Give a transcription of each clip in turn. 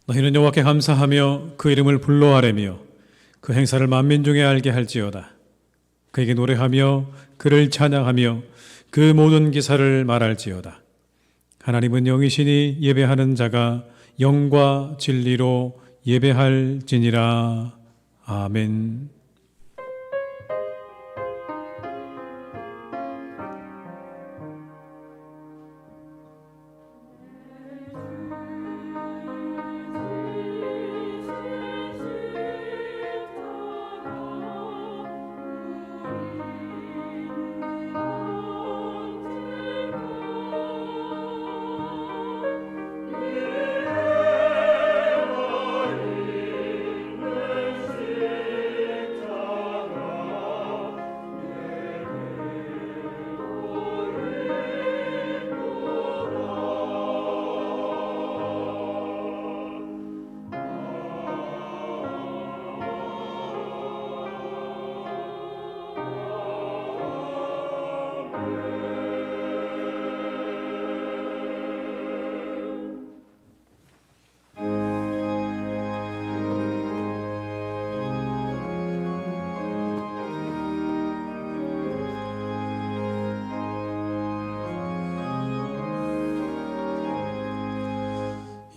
너희는 여호와께 감사하며 그 이름을 불러아뢰며 그 행사를 만민 중에 알게 할지어다. 그에게 노래하며 그를 찬양하며 그 모든 기사를 말할지어다. 하나님은 영이시니 예배하는 자가 영과 진리로 예배할지니라. 아멘.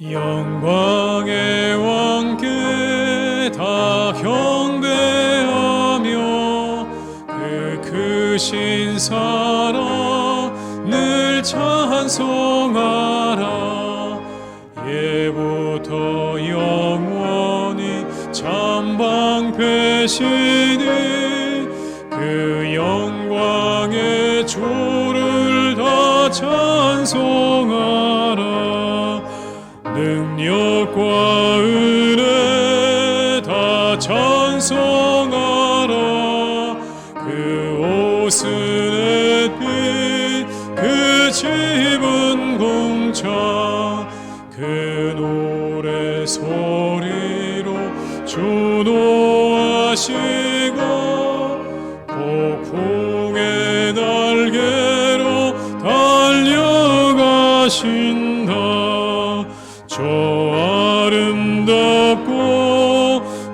영광의 왕께 다 경배하며 그 크신 사랑 늘 찬송하라. 예부터 영원히 참방패시니 그 영광의 주를 다 찬송하라. 능력과 은혜 다 찬송하라. 그 옷은 햇빛 그 집은 공창 그 노래 소리로 주노하시고 폭풍의 날개로 달려가신다. 저 아름답고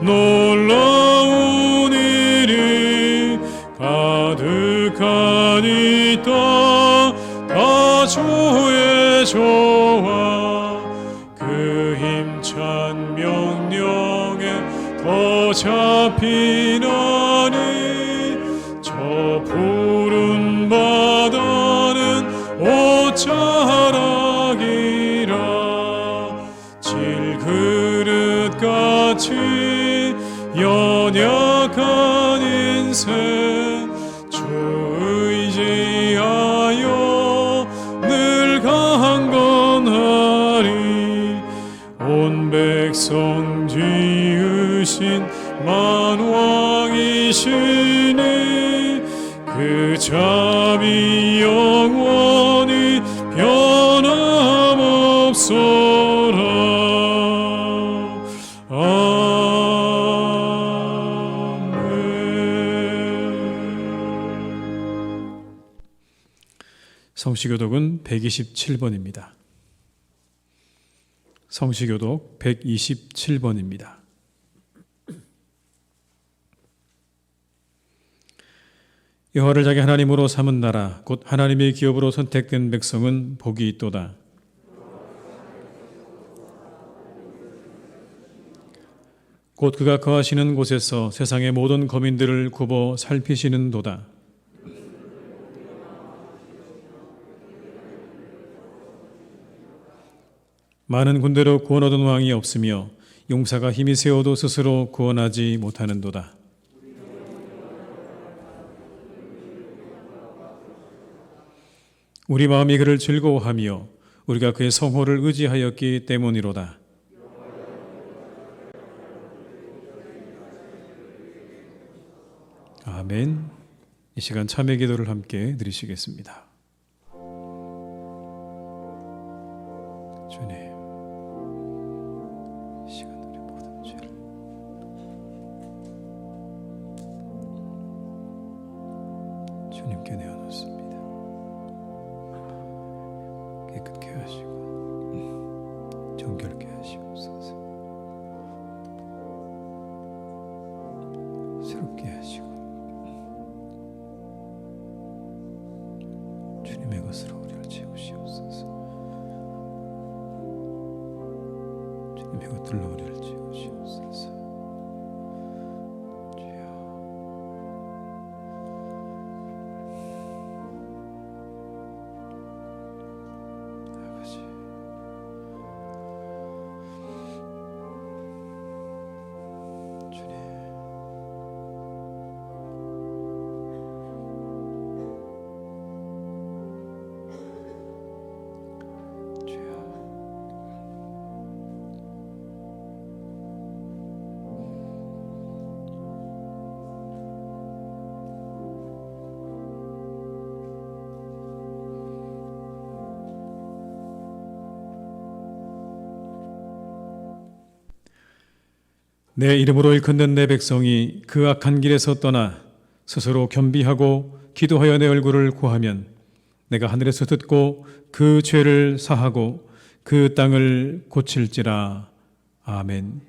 놀라운 일이 가득한 이 땅 다 주의 조화. 그 힘찬 명령에 더 잡히나니 저 푸른 바다는 옷자락이라. 질그릇같이 연약한 인생 주 의지하여 늘 강건하리. 온 백성 지으신 만왕이시니 그 잠이 영원히 변함없소라. 성시교독은 127번입니다. 성시교독 127번입니다. 여호와를 자기 하나님으로 삼은 나라 곧 하나님의 기업으로 선택된 백성은 복이 있도다. 곧 그가 거하시는 곳에서 세상의 모든 거민들을 굽어 살피시는도다. 많은 군대로 구원 얻은 왕이 없으며 용사가 힘이 세어도 스스로 구원하지 못하는도다. 우리 마음이 그를 즐거워하며 우리가 그의 성호를 의지하였기 때문이로다. 아멘. 이 시간 참회 기도를 함께 드리시겠습니다. 주님, 이 시간 우리 모든 죄를 주님께 내어놓습니다. 깨끗게 하시고 정결케 하시옵소서. 붙들러 우리를 지우시옵소서. 주여, 아버지, 주님, 내 이름으로 일컫는 내 백성이 그 악한 길에서 떠나 스스로 겸비하고 기도하여 내 얼굴을 구하면 내가 하늘에서 듣고 그 죄를 사하고 그 땅을 고칠지라. 아멘.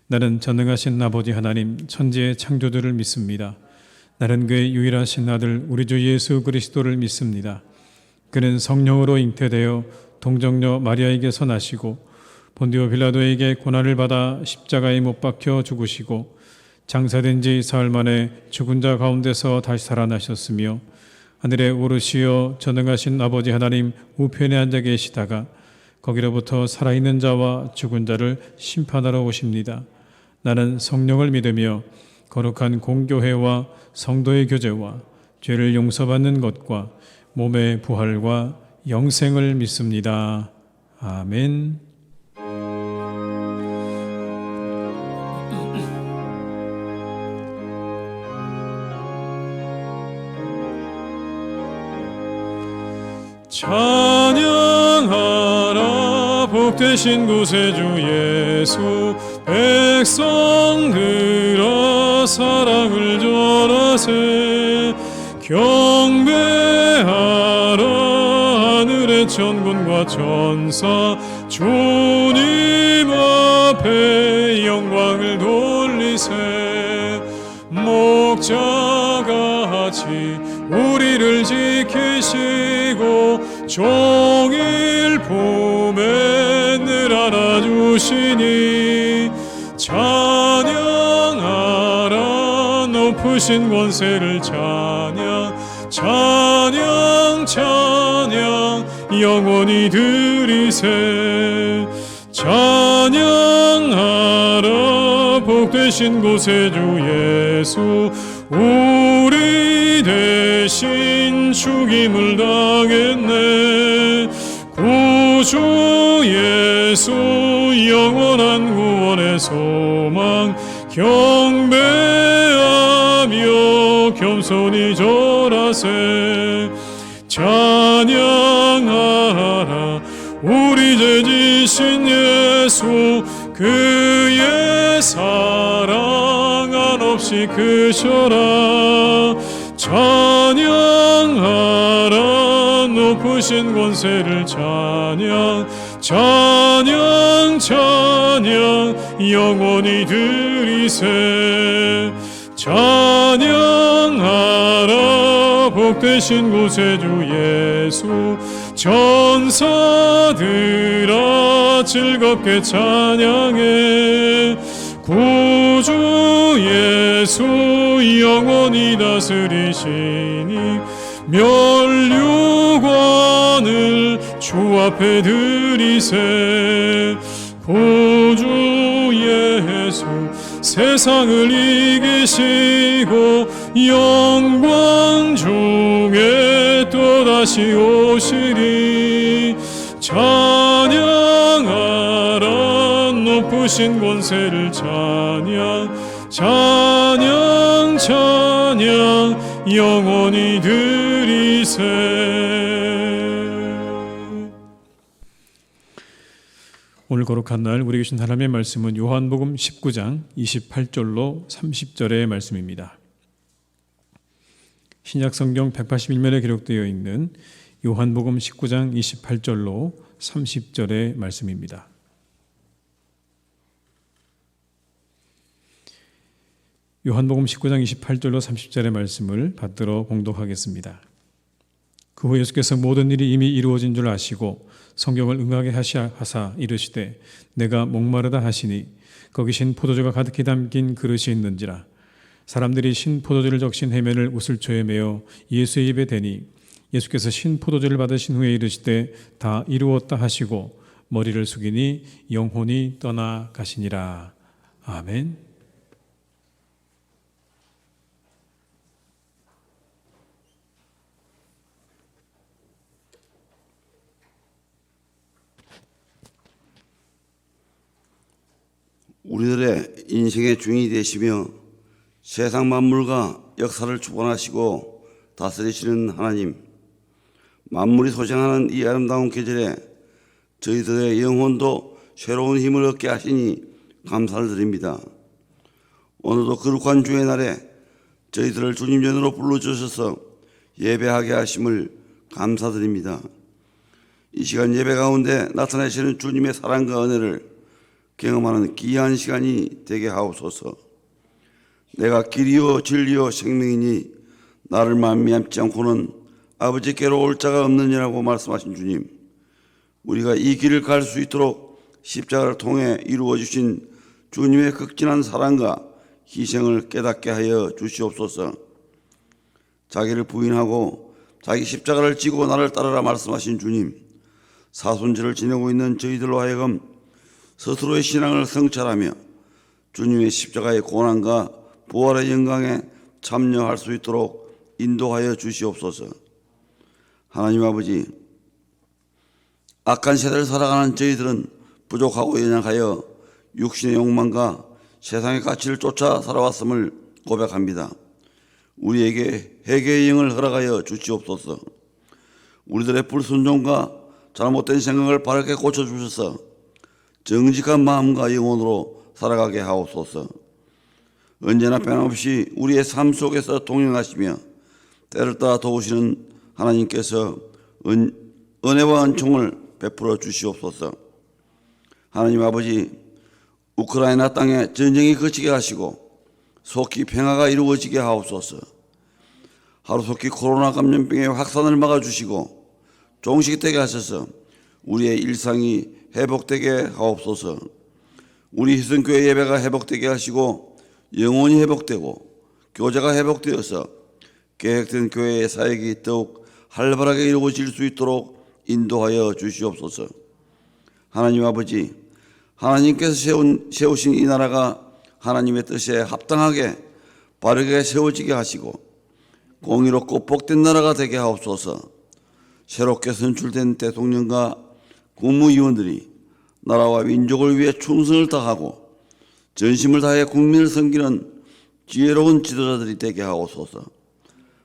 나는 전능하신 아버지 하나님 천지의 창조주를 믿습니다. 나는 그의 유일하신 아들 우리 주 예수 그리스도를 믿습니다. 그는 성령으로 잉태되어 동정녀 마리아에게서 나시고 본디오 빌라도에게 고난을 받아 십자가에 못 박혀 죽으시고 장사된 지 사흘 만에 죽은 자 가운데서 다시 살아나셨으며 하늘에 오르시어 전능하신 아버지 하나님 우편에 앉아 계시다가 거기로부터 살아있는 자와 죽은 자를 심판하러 오십니다. 나는 성령을 믿으며 거룩한 공교회와 성도의 교제와 죄를 용서받는 것과 몸의 부활과 영생을 믿습니다. 아멘. 찬양하라 복되신 구세주 예수 백성들아 사랑을 전하세 경배하라 하늘의 천군과 천사 주님 앞에 영광을 돌리세 목자같이 우리를 지키시고 종일 품에 늘 안아주시니 찬양하라 높으신 권세를 찬양 찬양 찬양 영원히 드리세 찬양하라 복되신 구세주 예수 우리 대신 죽임을 당했네 구주 예수 영원한 구원의 소망 경배하며 겸손히 절하세 찬양하라 우리 죄 지신 예수 그의 사랑 한없이 크셔라 찬양하라 높으신 권세를 찬양 찬양 찬양 영원히 드리세 찬양하라 복되신 구세주 예수 천사들아 즐겁게 찬양해 구주 예수 영원히 다스리시니 멸류관을 주 앞에 드리세 구주 예수 세상을 이기시고 영광 중에 또다시 오시리 찬양하라 높으신 권세를 찬양 찬양 찬양 영원히 드리세. 오늘 거룩한 날 우리 주신 하나님의 말씀은 요한복음 19장 28절로 30절의 말씀입니다. 신약성경 181면에 기록되어 있는 요한복음 19장 28절로 30절의 말씀입니다. 요한복음 19장 28절로 30절의 말씀을 받들어 봉독하겠습니다. 그 후 예수께서 모든 일이 이미 이루어진 줄 아시고 성경을 응하게 하사 이르시되 내가 목마르다 하시니 거기 신 포도주가 가득히 담긴 그릇이 있는지라. 사람들이 신 포도주를 적신 해면을 우슬초에 메어 예수의 입에 대니 예수께서 신 포도주를 받으신 후에 이르시되 다 이루었다 하시고 머리를 숙이니 영혼이 떠나가시니라. 아멘. 우리들의 인생의 주인이 되시며 세상 만물과 역사를 주관하시고 다스리시는 하나님, 만물이 소생하는 이 아름다운 계절에 저희들의 영혼도 새로운 힘을 얻게 하시니 감사를 드립니다. 오늘도 거룩한 주의 날에 저희들을 주님 전으로 불러주셔서 예배하게 하심을 감사드립니다. 이 시간 예배 가운데 나타내시는 주님의 사랑과 은혜를 경험하는 귀한 시간이 되게 하옵소서. 내가 길이요 진리요 생명이니 나를 만미암지 않고는 아버지께로 올 자가 없느니라고 말씀하신 주님, 우리가 이 길을 갈 수 있도록 십자가를 통해 이루어 주신 주님의 극진한 사랑과 희생을 깨닫게 하여 주시옵소서. 자기를 부인하고 자기 십자가를 지고 나를 따르라 말씀하신 주님, 사순절을 지내고 있는 저희들로 하여금 스스로의 신앙을 성찰하며 주님의 십자가의 고난과 부활의 영광에 참여할 수 있도록 인도하여 주시옵소서. 하나님 아버지, 악한 세대를 살아가는 저희들은 부족하고 연약하여 육신의 욕망과 세상의 가치를 쫓아 살아왔음을 고백합니다. 우리에게 회개의 영을 허락하여 주시옵소서. 우리들의 불순종과 잘못된 생각을 바르게 고쳐주셔서 정직한 마음과 영혼으로 살아가게 하옵소서. 언제나 변함없이 우리의 삶 속에서 동행하시며 때를 따라 도우시는 하나님께서 은혜와 은총을 베풀어 주시옵소서. 하나님 아버지, 우크라이나 땅에 전쟁이 그치게 하시고 속히 평화가 이루어지게 하옵소서. 하루속히 코로나 감염병의 확산을 막아주시고 종식되게 하셔서 우리의 일상이 회복되게 하옵소서. 우리 희성교회 예배가 회복되게 하시고 영혼이 회복되고 교제가 회복되어서 계획된 교회의 사역이 더욱 활발하게 이루어질 수 있도록 인도하여 주시옵소서. 하나님 아버지, 하나님께서 세우신 이 나라가 하나님의 뜻에 합당하게 바르게 세워지게 하시고 공의롭고 복된 나라가 되게 하옵소서. 새롭게 선출된 대통령과 국무위원들이 나라와 민족을 위해 충성을 다하고 전심을 다해 국민을 섬기는 지혜로운 지도자들이 되게 하옵소서.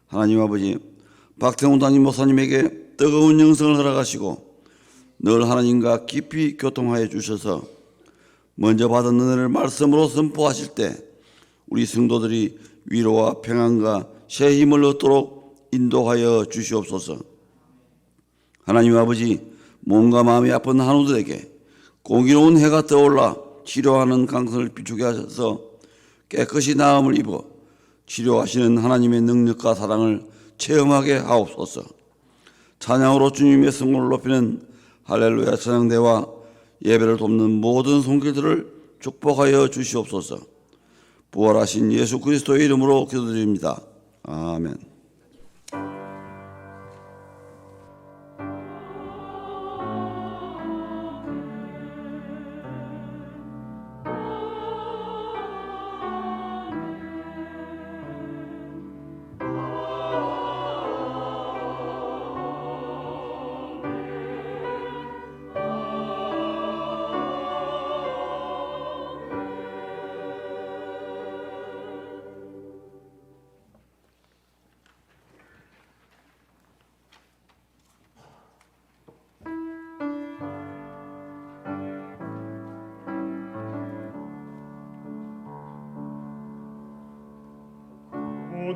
하나님 아버지, 박태웅 담임 목사님에게 뜨거운 영성을 허락하시고 늘 하나님과 깊이 교통하여 주셔서 먼저 받은 은혜를 말씀으로 선포하실 때 우리 성도들이 위로와 평안과 새 힘을 얻도록 인도하여 주시옵소서. 하나님 아버지, 몸과 마음이 아픈 한우들에게 공의로운 해가 떠올라 치료하는 강성을 비추게 하셔서 깨끗이 나음을 입어 치료하시는 하나님의 능력과 사랑을 체험하게 하옵소서. 찬양으로 주님의 성공을 높이는 할렐루야 찬양대와 예배를 돕는 모든 손길들을 축복하여 주시옵소서. 부활하신 예수 그리스도의 이름으로 기도드립니다. 아멘.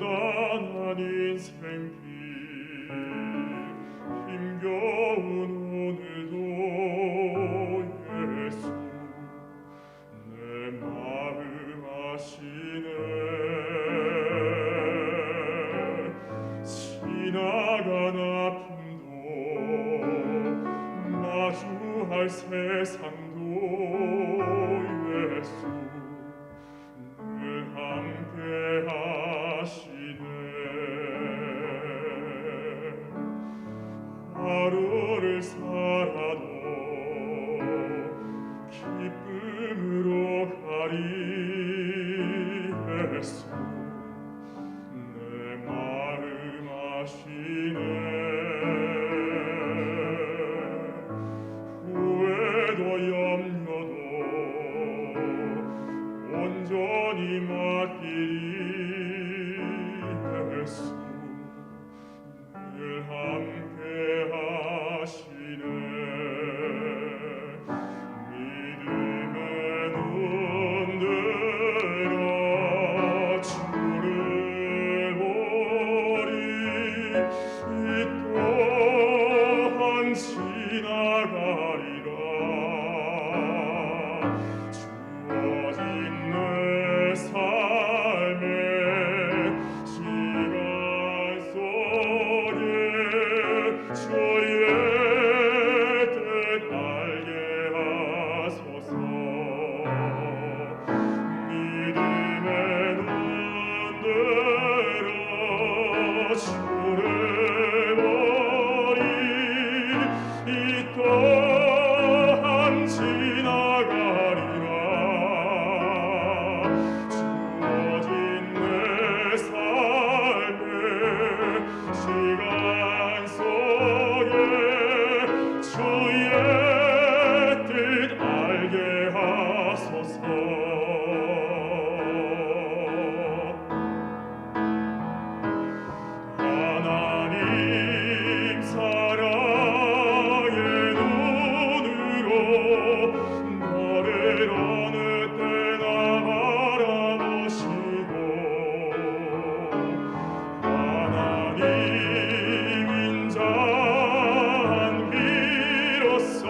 고단한 인생길 힘겨운 오늘도 예수 내 마음 아시네. 지나간 아픔 세상도 예수 늘 함께 하시네. 하루를 살아도 기쁨으로 가리 예수 내 마음 아시네. 후회도 염려도 온전히 맡기리 예수 늘 함께 하시네. 믿음의 눈 들어 주를 보리. 이 또한 지나가리라. 주어진 내 삶의 시간 속에 주의 뜻 알게 하소서. 믿음의 눈 들어 주를 보리. 이 또한 지나가리라. 주어진 내 삶의 시간 속에 주의 뜻 알게 하소서. 하나님 사랑의 눈으로 너를 어느 때나 바라보시고 하나님 인자한 비로소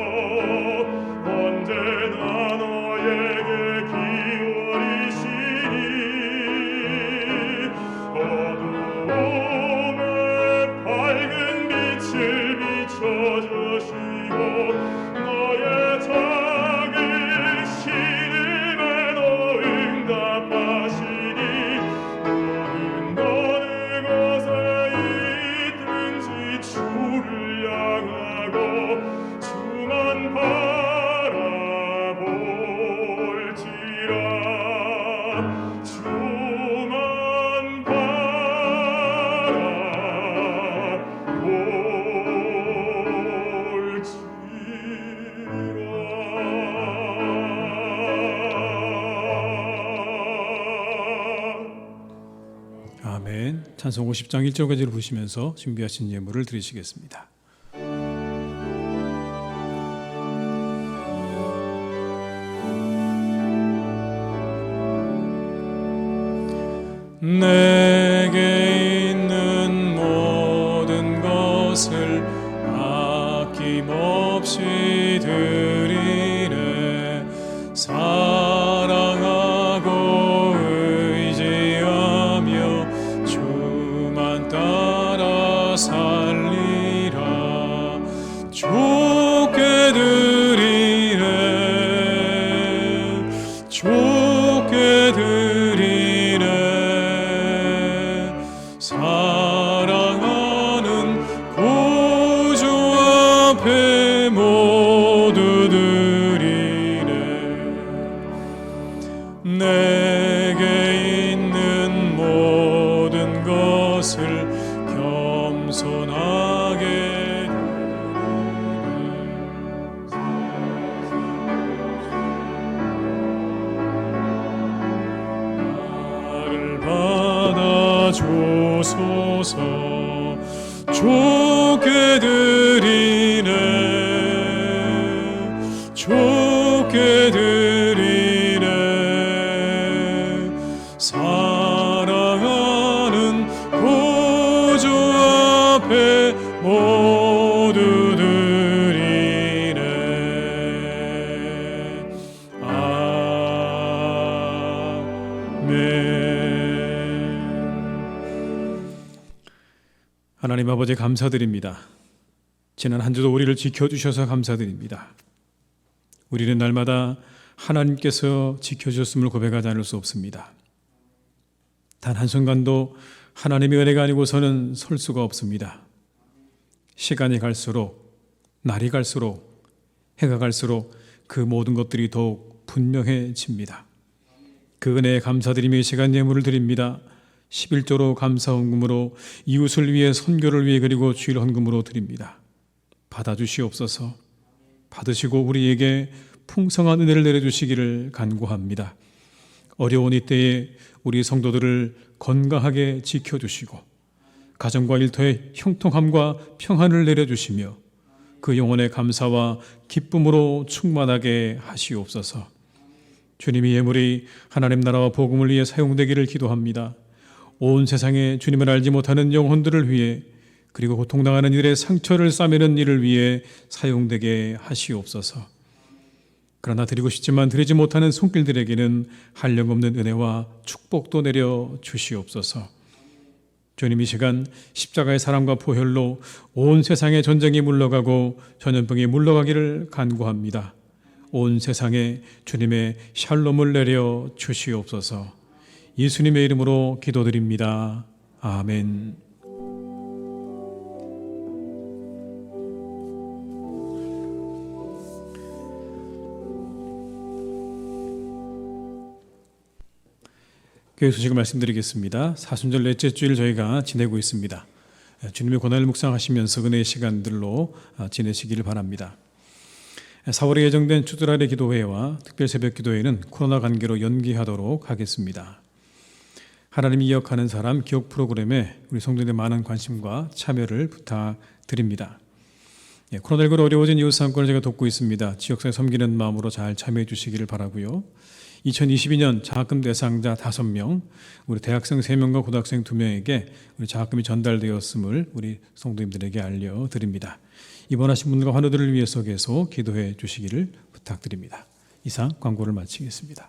언제나 너에게 기울이시니 어두움에 밝은 빛을 비춰주시고 너의 작은 신음에도 응답하시니 너는 어느 곳에 있든지 주를 향하고 주만 바라볼지라. 주만 바라볼지라. 아멘. 찬송 50장 1절까지를 보시면서 준비하신 예물을 드리시겠습니다. 내게 있는 모든 것을 아낌없이 드리네. 사랑하고 의지하며 주만 따라 살리라. 좋게 드리네. 좋게 드리네. 사랑하는 구주 앞에 모두 드리네. 내게 있는 모든 것을 겸손하게 나를 받아주소서. 좋게 드리네. 좋게 드리네. 사랑하는 구주 앞에 모두 드리네. 하나님 아버지 감사드립니다. 지난 한 주도 우리를 지켜주셔서 감사드립니다. 우리는 날마다 하나님께서 지켜주셨음을 고백하지 않을 수 없습니다. 단 한순간도 하나님의 은혜가 아니고서는 설 수가 없습니다. 시간이 갈수록, 날이 갈수록, 해가 갈수록 그 모든 것들이 더욱 분명해집니다. 그 은혜에 감사드리며 이 시간 예물을 드립니다. 11조로 감사 헌금으로 이웃을 위해 선교를 위해 그리고 주일 헌금으로 드립니다. 받아주시옵소서. 받으시고 우리에게 풍성한 은혜를 내려주시기를 간구합니다. 어려운 이때에 우리 성도들을 건강하게 지켜주시고 가정과 일터에 형통함과 평안을 내려주시며 그 영혼의 감사와 기쁨으로 충만하게 하시옵소서. 주님의 예물이 하나님 나라와 복음을 위해 사용되기를 기도합니다. 온 세상에 주님을 알지 못하는 영혼들을 위해 그리고 고통당하는 이들의 상처를 싸매는 일을 위해 사용되게 하시옵소서. 그러나 드리고 싶지만 드리지 못하는 손길들에게는 한량없는 은혜와 축복도 내려 주시옵소서. 주님 이 시간 십자가의 사랑과 보혈로 온 세상의 전쟁이 물러가고 전염병이 물러가기를 간구합니다. 온 세상에 주님의 샬롬을 내려 주시옵소서. 예수님의 이름으로 기도드립니다. 아멘. 교회 소식을 말씀드리겠습니다. 사순절 넷째 주일 저희가 지내고 있습니다. 주님의 고난을 묵상하시면서 은혜의 시간들로 지내시기를 바랍니다. 4월에 예정된 주일날의 기도회와 특별 새벽 기도회는 코로나 관계로 연기하도록 하겠습니다. 하나님이 기억하는 사람 기억 프로그램에 우리 성도들의 많은 관심과 참여를 부탁드립니다. 코로나19로 어려워진 이웃 상권을 제가 돕고 있습니다. 지역사회 섬기는 마음으로 잘 참여해 주시기를 바라고요. 2022년 장학금 대상자 5명, 우리 대학생 3명과 고등학생 2명에게 우리 장학금이 전달되었음을 우리 성도님들에게 알려드립니다. 입원하신 분들과 환우들을 위해서 계속 기도해 주시기를 부탁드립니다. 이상 광고를 마치겠습니다.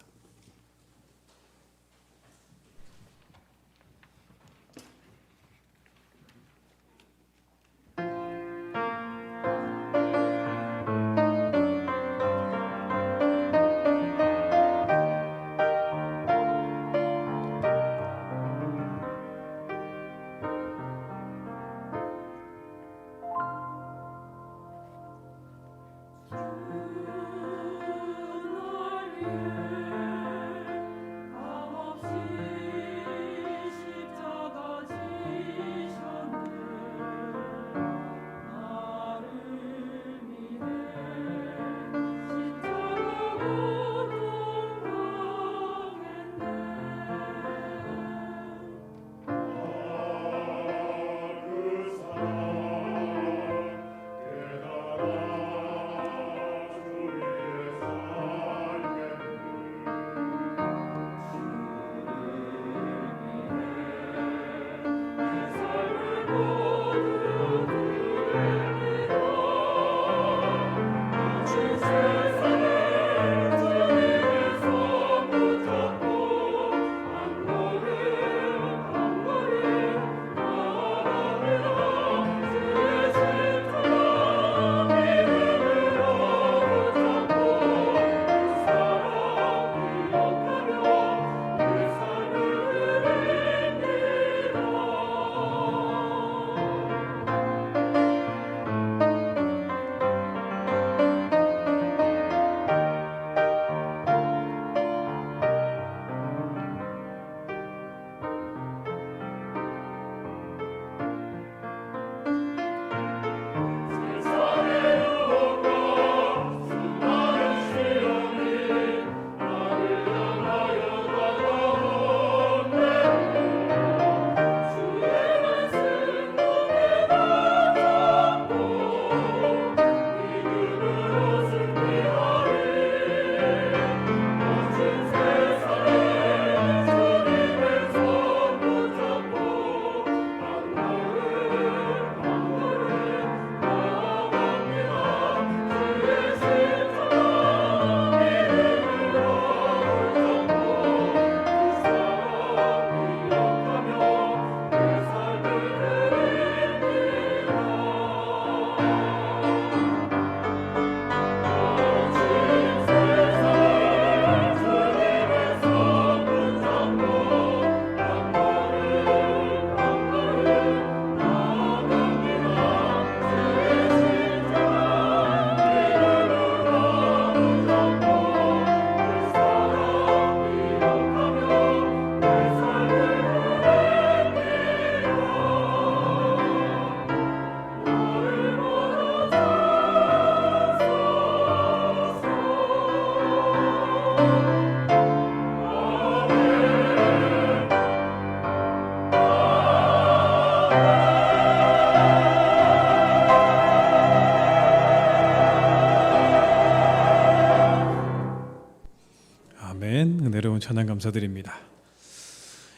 여러분 찬양 감사드립니다.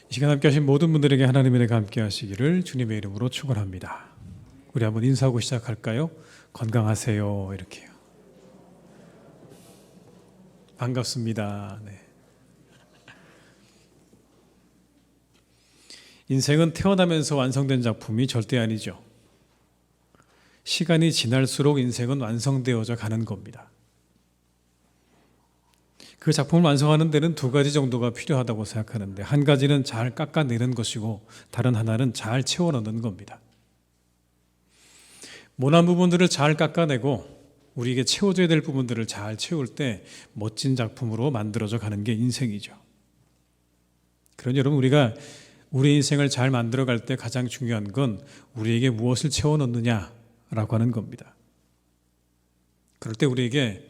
이 시간 함께 하신 모든 분들에게 하나님의 은혜가 함께 하시기를 주님의 이름으로 축원합니다. 우리 한번 인사하고 시작할까요? 건강하세요. 이렇게요. 반갑습니다. 네. 인생은 태어나면서 완성된 작품이 절대 아니죠. 시간이 지날수록 인생은 완성되어져 가는 겁니다. 그 작품을 완성하는 데는 두 가지 정도가 필요하다고 생각하는데, 한 가지는 잘 깎아내는 것이고 다른 하나는 잘 채워넣는 겁니다. 모난 부분들을 잘 깎아내고 우리에게 채워져야 될 부분들을 잘 채울 때 멋진 작품으로 만들어져 가는 게 인생이죠. 그러니 여러분, 우리가 우리 인생을 잘 만들어갈 때 가장 중요한 건 우리에게 무엇을 채워넣느냐라고 하는 겁니다. 그럴 때 우리에게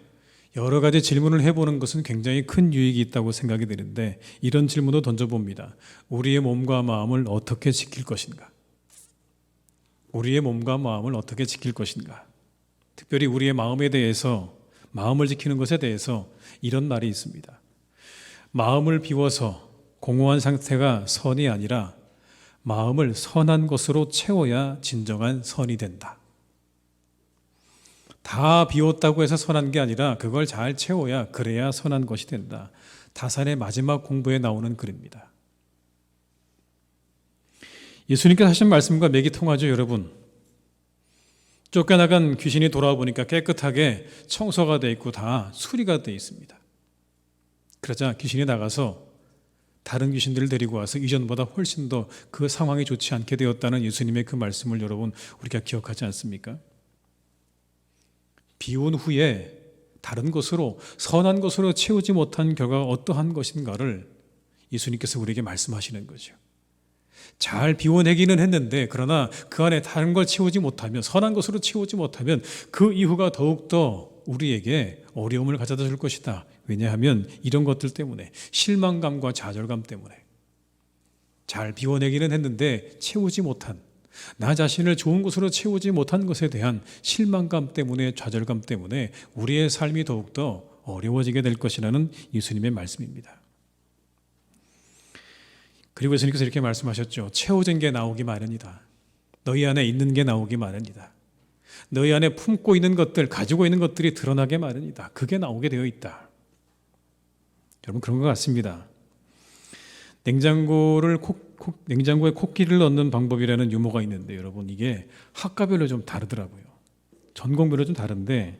여러 가지 질문을 해보는 것은 굉장히 큰 유익이 있다고 생각이 드는데, 이런 질문도 던져봅니다. 우리의 몸과 마음을 어떻게 지킬 것인가? 우리의 몸과 마음을 어떻게 지킬 것인가? 특별히 우리의 마음에 대해서, 마음을 지키는 것에 대해서 이런 말이 있습니다. 마음을 비워서 공허한 상태가 선이 아니라 마음을 선한 것으로 채워야 진정한 선이 된다. 다 비웠다고 해서 선한 게 아니라 그걸 잘 채워야, 그래야 선한 것이 된다. 다산의 마지막 공부에 나오는 글입니다. 예수님께서 하신 말씀과 맥이 통하죠, 여러분. 쫓겨나간 귀신이 돌아와 보니까 깨끗하게 청소가 돼 있고 다 수리가 돼 있습니다. 그러자 귀신이 나가서 다른 귀신들을 데리고 와서 이전보다 훨씬 더 그 상황이 좋지 않게 되었다는 예수님의 그 말씀을 여러분, 우리가 기억하지 않습니까? 비운 후에 다른 것으로, 선한 것으로 채우지 못한 결과가 어떠한 것인가를 예수님께서 우리에게 말씀하시는 거죠. 잘 비워내기는 했는데, 그러나 그 안에 다른 걸 채우지 못하면, 선한 것으로 채우지 못하면 그 이후가 더욱더 우리에게 어려움을 가져다 줄 것이다. 왜냐하면 이런 것들 때문에, 실망감과 좌절감 때문에, 잘 비워내기는 했는데 채우지 못한, 나 자신을 좋은 것으로 채우지 못한 것에 대한 실망감 때문에, 좌절감 때문에 우리의 삶이 더욱더 어려워지게 될 것이라는 예수님의 말씀입니다. 그리고 예수님께서 이렇게 말씀하셨죠. 채워진 게 나오기 마련이다. 너희 안에 있는 게 나오기 마련이다. 너희 안에 품고 있는 것들, 가지고 있는 것들이 드러나게 마련이다. 그게 나오게 되어 있다. 여러분, 그런 것 같습니다. 냉장고에 코끼리를 넣는 방법이라는 유머가 있는데, 여러분, 이게 학과별로 좀 다르더라고요. 전공별로 좀 다른데,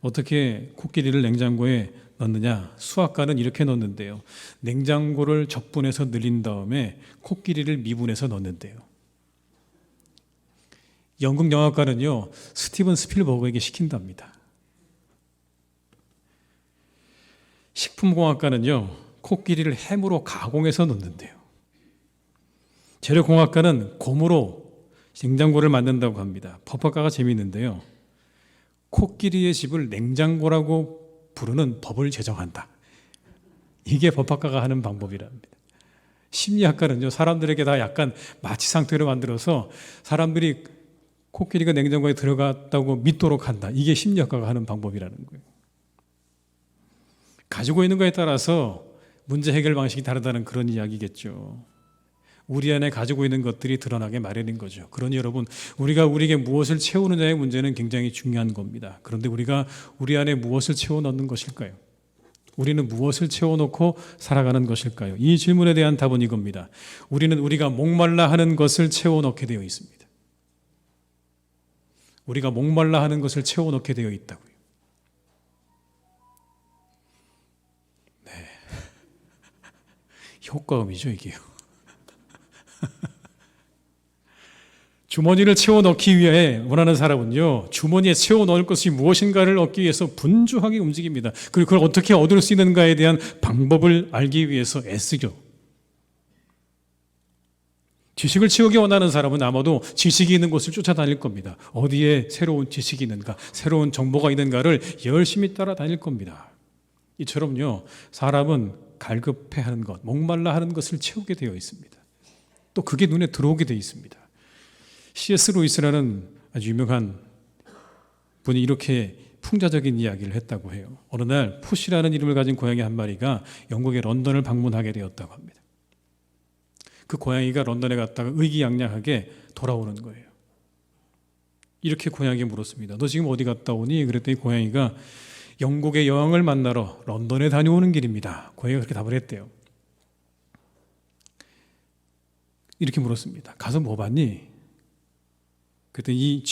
어떻게 코끼리를 냉장고에 넣느냐? 수학과는 이렇게 넣는데요. 냉장고를 적분해서 늘린 다음에 코끼리를 미분해서 넣는데요. 영국 영화과는요, 스티븐 스필버그에게 시킨답니다. 식품공학과는요, 코끼리를 햄으로 가공해서 넣는데요. 재료공학과는 곰으로 냉장고를 만든다고 합니다. 법학과가 재미있는데요. 코끼리의 집을 냉장고라고 부르는 법을 제정한다. 이게 법학과가 하는 방법이랍니다. 심리학과는요, 사람들에게 다 약간 마취 상태로 만들어서 사람들이 코끼리가 냉장고에 들어갔다고 믿도록 한다. 이게 심리학과가 하는 방법이라는 거예요. 가지고 있는 거에 따라서 문제 해결 방식이 다르다는 그런 이야기겠죠. 우리 안에 가지고 있는 것들이 드러나게 마련인 거죠. 그러니 여러분, 우리가 우리에게 무엇을 채우느냐의 문제는 굉장히 중요한 겁니다. 그런데 우리가 우리 안에 무엇을 채워 넣는 것일까요? 우리는 무엇을 채워놓고 살아가는 것일까요? 이 질문에 대한 답은 이겁니다. 우리는 우리가 목말라 하는 것을 채워넣게 되어 있습니다. 우리가 목말라 하는 것을 채워넣게 되어 있다고요. 네. 효과음이죠, 이게요. 주머니를 채워 넣기 위해 원하는 사람은요, 주머니에 채워 넣을 것이 무엇인가를 얻기 위해서 분주하게 움직입니다. 그리고 그걸 어떻게 얻을 수 있는가에 대한 방법을 알기 위해서 애쓰죠. 지식을 채우기 원하는 사람은 아마도 지식이 있는 곳을 쫓아다닐 겁니다. 어디에 새로운 지식이 있는가, 새로운 정보가 있는가를 열심히 따라다닐 겁니다. 이처럼요, 사람은 갈급해하는 것, 목말라 하는 것을 채우게 되어 있습니다. 또 그게 눈에 들어오게 되어 있습니다. C.S. 루이스라는 아주 유명한 분이 이렇게 풍자적인 이야기를 했다고 해요. 어느 날 푸시라는 이름을 가진 고양이 한 마리가 영국의 런던을 방문하게 되었다고 합니다. 그 고양이가 런던에 갔다가 의기양양하게 돌아오는 거예요. 이렇게 고양이에게 물었습니다. 너 지금 어디 갔다 오니? 그랬더니 고양이가 영국의 여왕을 만나러 런던에 다녀오는 길입니다. 고양이가 그렇게 답을 했대요. 이렇게 물었습니다. 가서 뭐 봤니? 그랬더니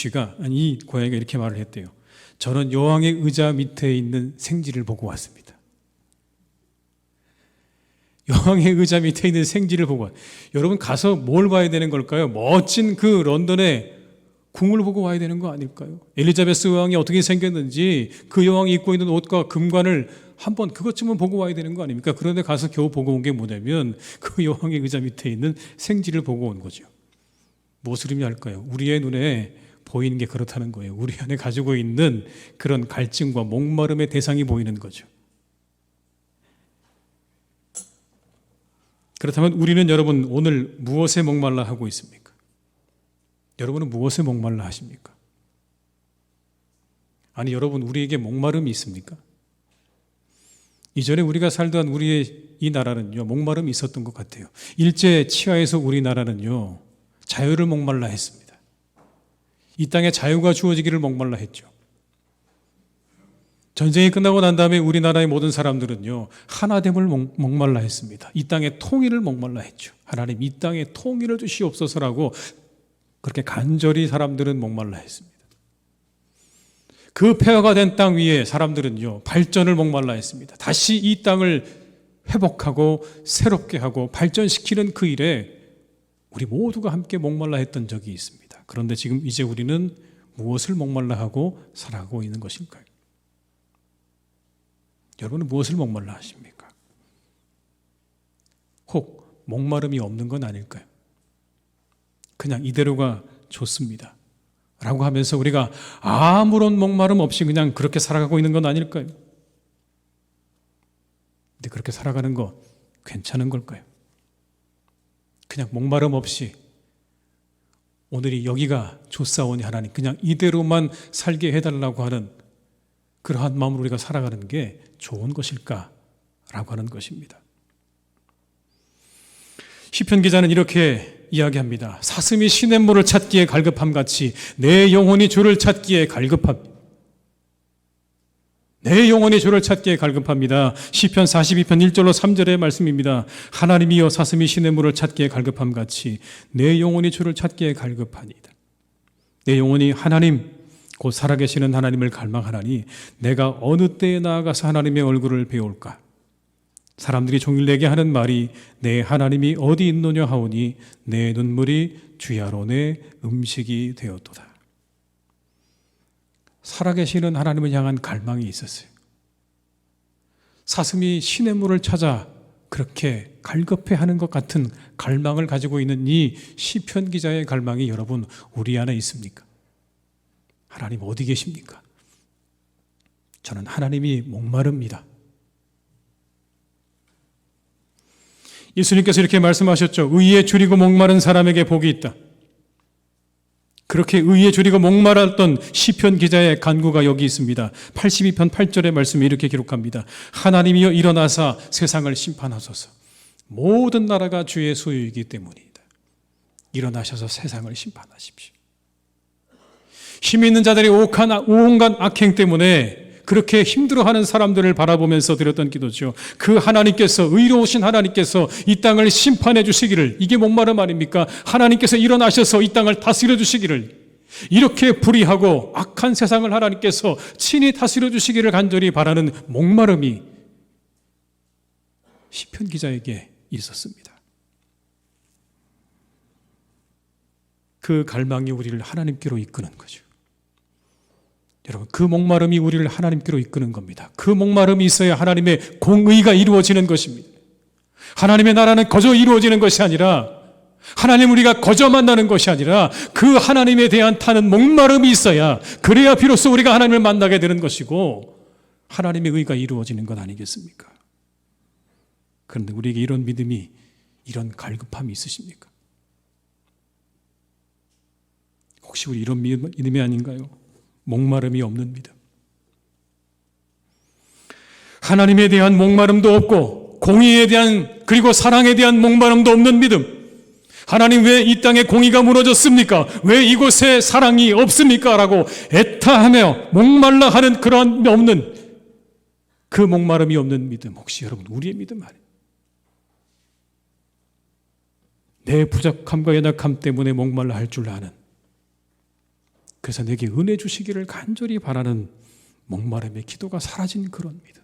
이 고양이가 이렇게 말을 했대요. 저는 여왕의 의자 밑에 있는 생지를 보고 왔습니다. 여왕의 의자 밑에 있는 생지를 보고 왔습니다. 여러분 가서 뭘 봐야 되는 걸까요? 멋진 그 런던의 궁을 보고 와야 되는 거 아닐까요? 엘리자베스 여왕이 어떻게 생겼는지 그 여왕이 입고 있는 옷과 금관을 한번 그것쯤은 보고 와야 되는 거 아닙니까? 그런데 가서 겨우 보고 온 게 뭐냐면 그 여왕의 의자 밑에 있는 생지를 보고 온 거죠. 무엇을 의미할까요? 우리의 눈에 보이는 게 그렇다는 거예요. 우리 안에 가지고 있는 그런 갈증과 목마름의 대상이 보이는 거죠. 그렇다면 우리는 여러분 오늘 무엇에 목말라 하고 있습니까? 여러분은 무엇에 목말라 하십니까? 아니 여러분 우리에게 목마름이 있습니까? 이전에 우리가 살던 우리의 이 나라는요 목마름이 있었던 것 같아요. 일제 치하에서 우리나라는요 자유를 목말라 했습니다. 이 땅에 자유가 주어지기를 목말라 했죠. 전쟁이 끝나고 난 다음에 우리나라의 모든 사람들은요 하나됨을 목말라 했습니다. 이 땅의 통일을 목말라 했죠. 하나님 이 땅에 통일을 주시옵소서라고 그렇게 간절히 사람들은 목말라 했습니다. 그 폐허가 된 땅 위에 사람들은요 발전을 목말라 했습니다. 다시 이 땅을 회복하고 새롭게 하고 발전시키는 그 일에 우리 모두가 함께 목말라 했던 적이 있습니다. 그런데 지금 이제 우리는 무엇을 목말라 하고 살아가고 있는 것일까요? 여러분은 무엇을 목말라 하십니까? 혹 목마름이 없는 건 아닐까요? 그냥 이대로가 좋습니다 라고 하면서 우리가 아무런 목마름 없이 그냥 그렇게 살아가고 있는 건 아닐까요? 근데 그렇게 살아가는 거 괜찮은 걸까요? 그냥 목마름 없이 오늘이 여기가 좋사오니 하나님 그냥 이대로만 살게 해달라고 하는 그러한 마음으로 우리가 살아가는 게 좋은 것일까? 라고 하는 것입니다. 시편 기자는 이렇게 이야기합니다. 사슴이 시냇물을 찾기에 갈급함같이 내 영혼이 주를 찾기에 갈급합니다. 내 영혼이 주를 찾기에 갈급합니다. 시편 42편 1절로 3절의 말씀입니다. 하나님이여 사슴이 시냇물을 찾기에 갈급함같이 내 영혼이 주를 찾기에 갈급하니이다. 내 영혼이 하나님 곧 살아계시는 하나님을 갈망하나니 내가 어느 때에 나아가서 하나님의 얼굴을 배울까? 사람들이 종일 내게 하는 말이 내 하나님이 어디 있느냐 하오니 내 눈물이 주야로 내 음식이 되었도다. 살아계시는 하나님을 향한 갈망이 있었어요. 사슴이 시냇물을 찾아 그렇게 갈급해하는 것 같은 갈망을 가지고 있는 이 시편 기자의 갈망이 여러분 우리 안에 있습니까? 하나님 어디 계십니까? 저는 하나님이 목마릅니다. 예수님께서 이렇게 말씀하셨죠. 의에 줄이고 목마른 사람에게 복이 있다. 그렇게 의에 줄이고 목마랐던 시편 기자의 간구가 여기 있습니다. 82편 8절의 말씀이 이렇게 기록합니다. 하나님이여 일어나사 세상을 심판하소서. 모든 나라가 주의 소유이기 때문이다. 일어나셔서 세상을 심판하십시오. 힘 있는 자들이 온갖 악행 때문에 그렇게 힘들어하는 사람들을 바라보면서 드렸던 기도죠. 그 하나님께서 의로우신 하나님께서 이 땅을 심판해 주시기를, 이게 목마름 아닙니까? 하나님께서 일어나셔서 이 땅을 다스려 주시기를, 이렇게 불의하고 악한 세상을 하나님께서 친히 다스려 주시기를 간절히 바라는 목마름이 시편 기자에게 있었습니다. 그 갈망이 우리를 하나님께로 이끄는 거죠. 여러분, 그 목마름이 우리를 하나님께로 이끄는 겁니다. 그 목마름이 있어야 하나님의 공의가 이루어지는 것입니다. 하나님의 나라는 거저 이루어지는 것이 아니라, 하나님 우리가 거저 만나는 것이 아니라 그 하나님에 대한 타는 목마름이 있어야, 그래야 비로소 우리가 하나님을 만나게 되는 것이고 하나님의 의가 이루어지는 것 아니겠습니까? 그런데 우리에게 이런 믿음이, 이런 갈급함이 있으십니까? 혹시 우리 이런 믿음이 아닌가요? 목마름이 없는 믿음. 하나님에 대한 목마름도 없고 공의에 대한 그리고 사랑에 대한 목마름도 없는 믿음. 하나님 왜 이 땅에 공의가 무너졌습니까? 왜 이곳에 사랑이 없습니까? 라고 애타하며 목말라 하는 그런 없는 그 목마름이 없는 믿음. 혹시 여러분 우리의 믿음 아니에요? 내 부족함과 연약함 때문에 목말라 할 줄 아는, 그래서 내게 은혜 주시기를 간절히 바라는 목마름의 기도가 사라진 그런 믿음.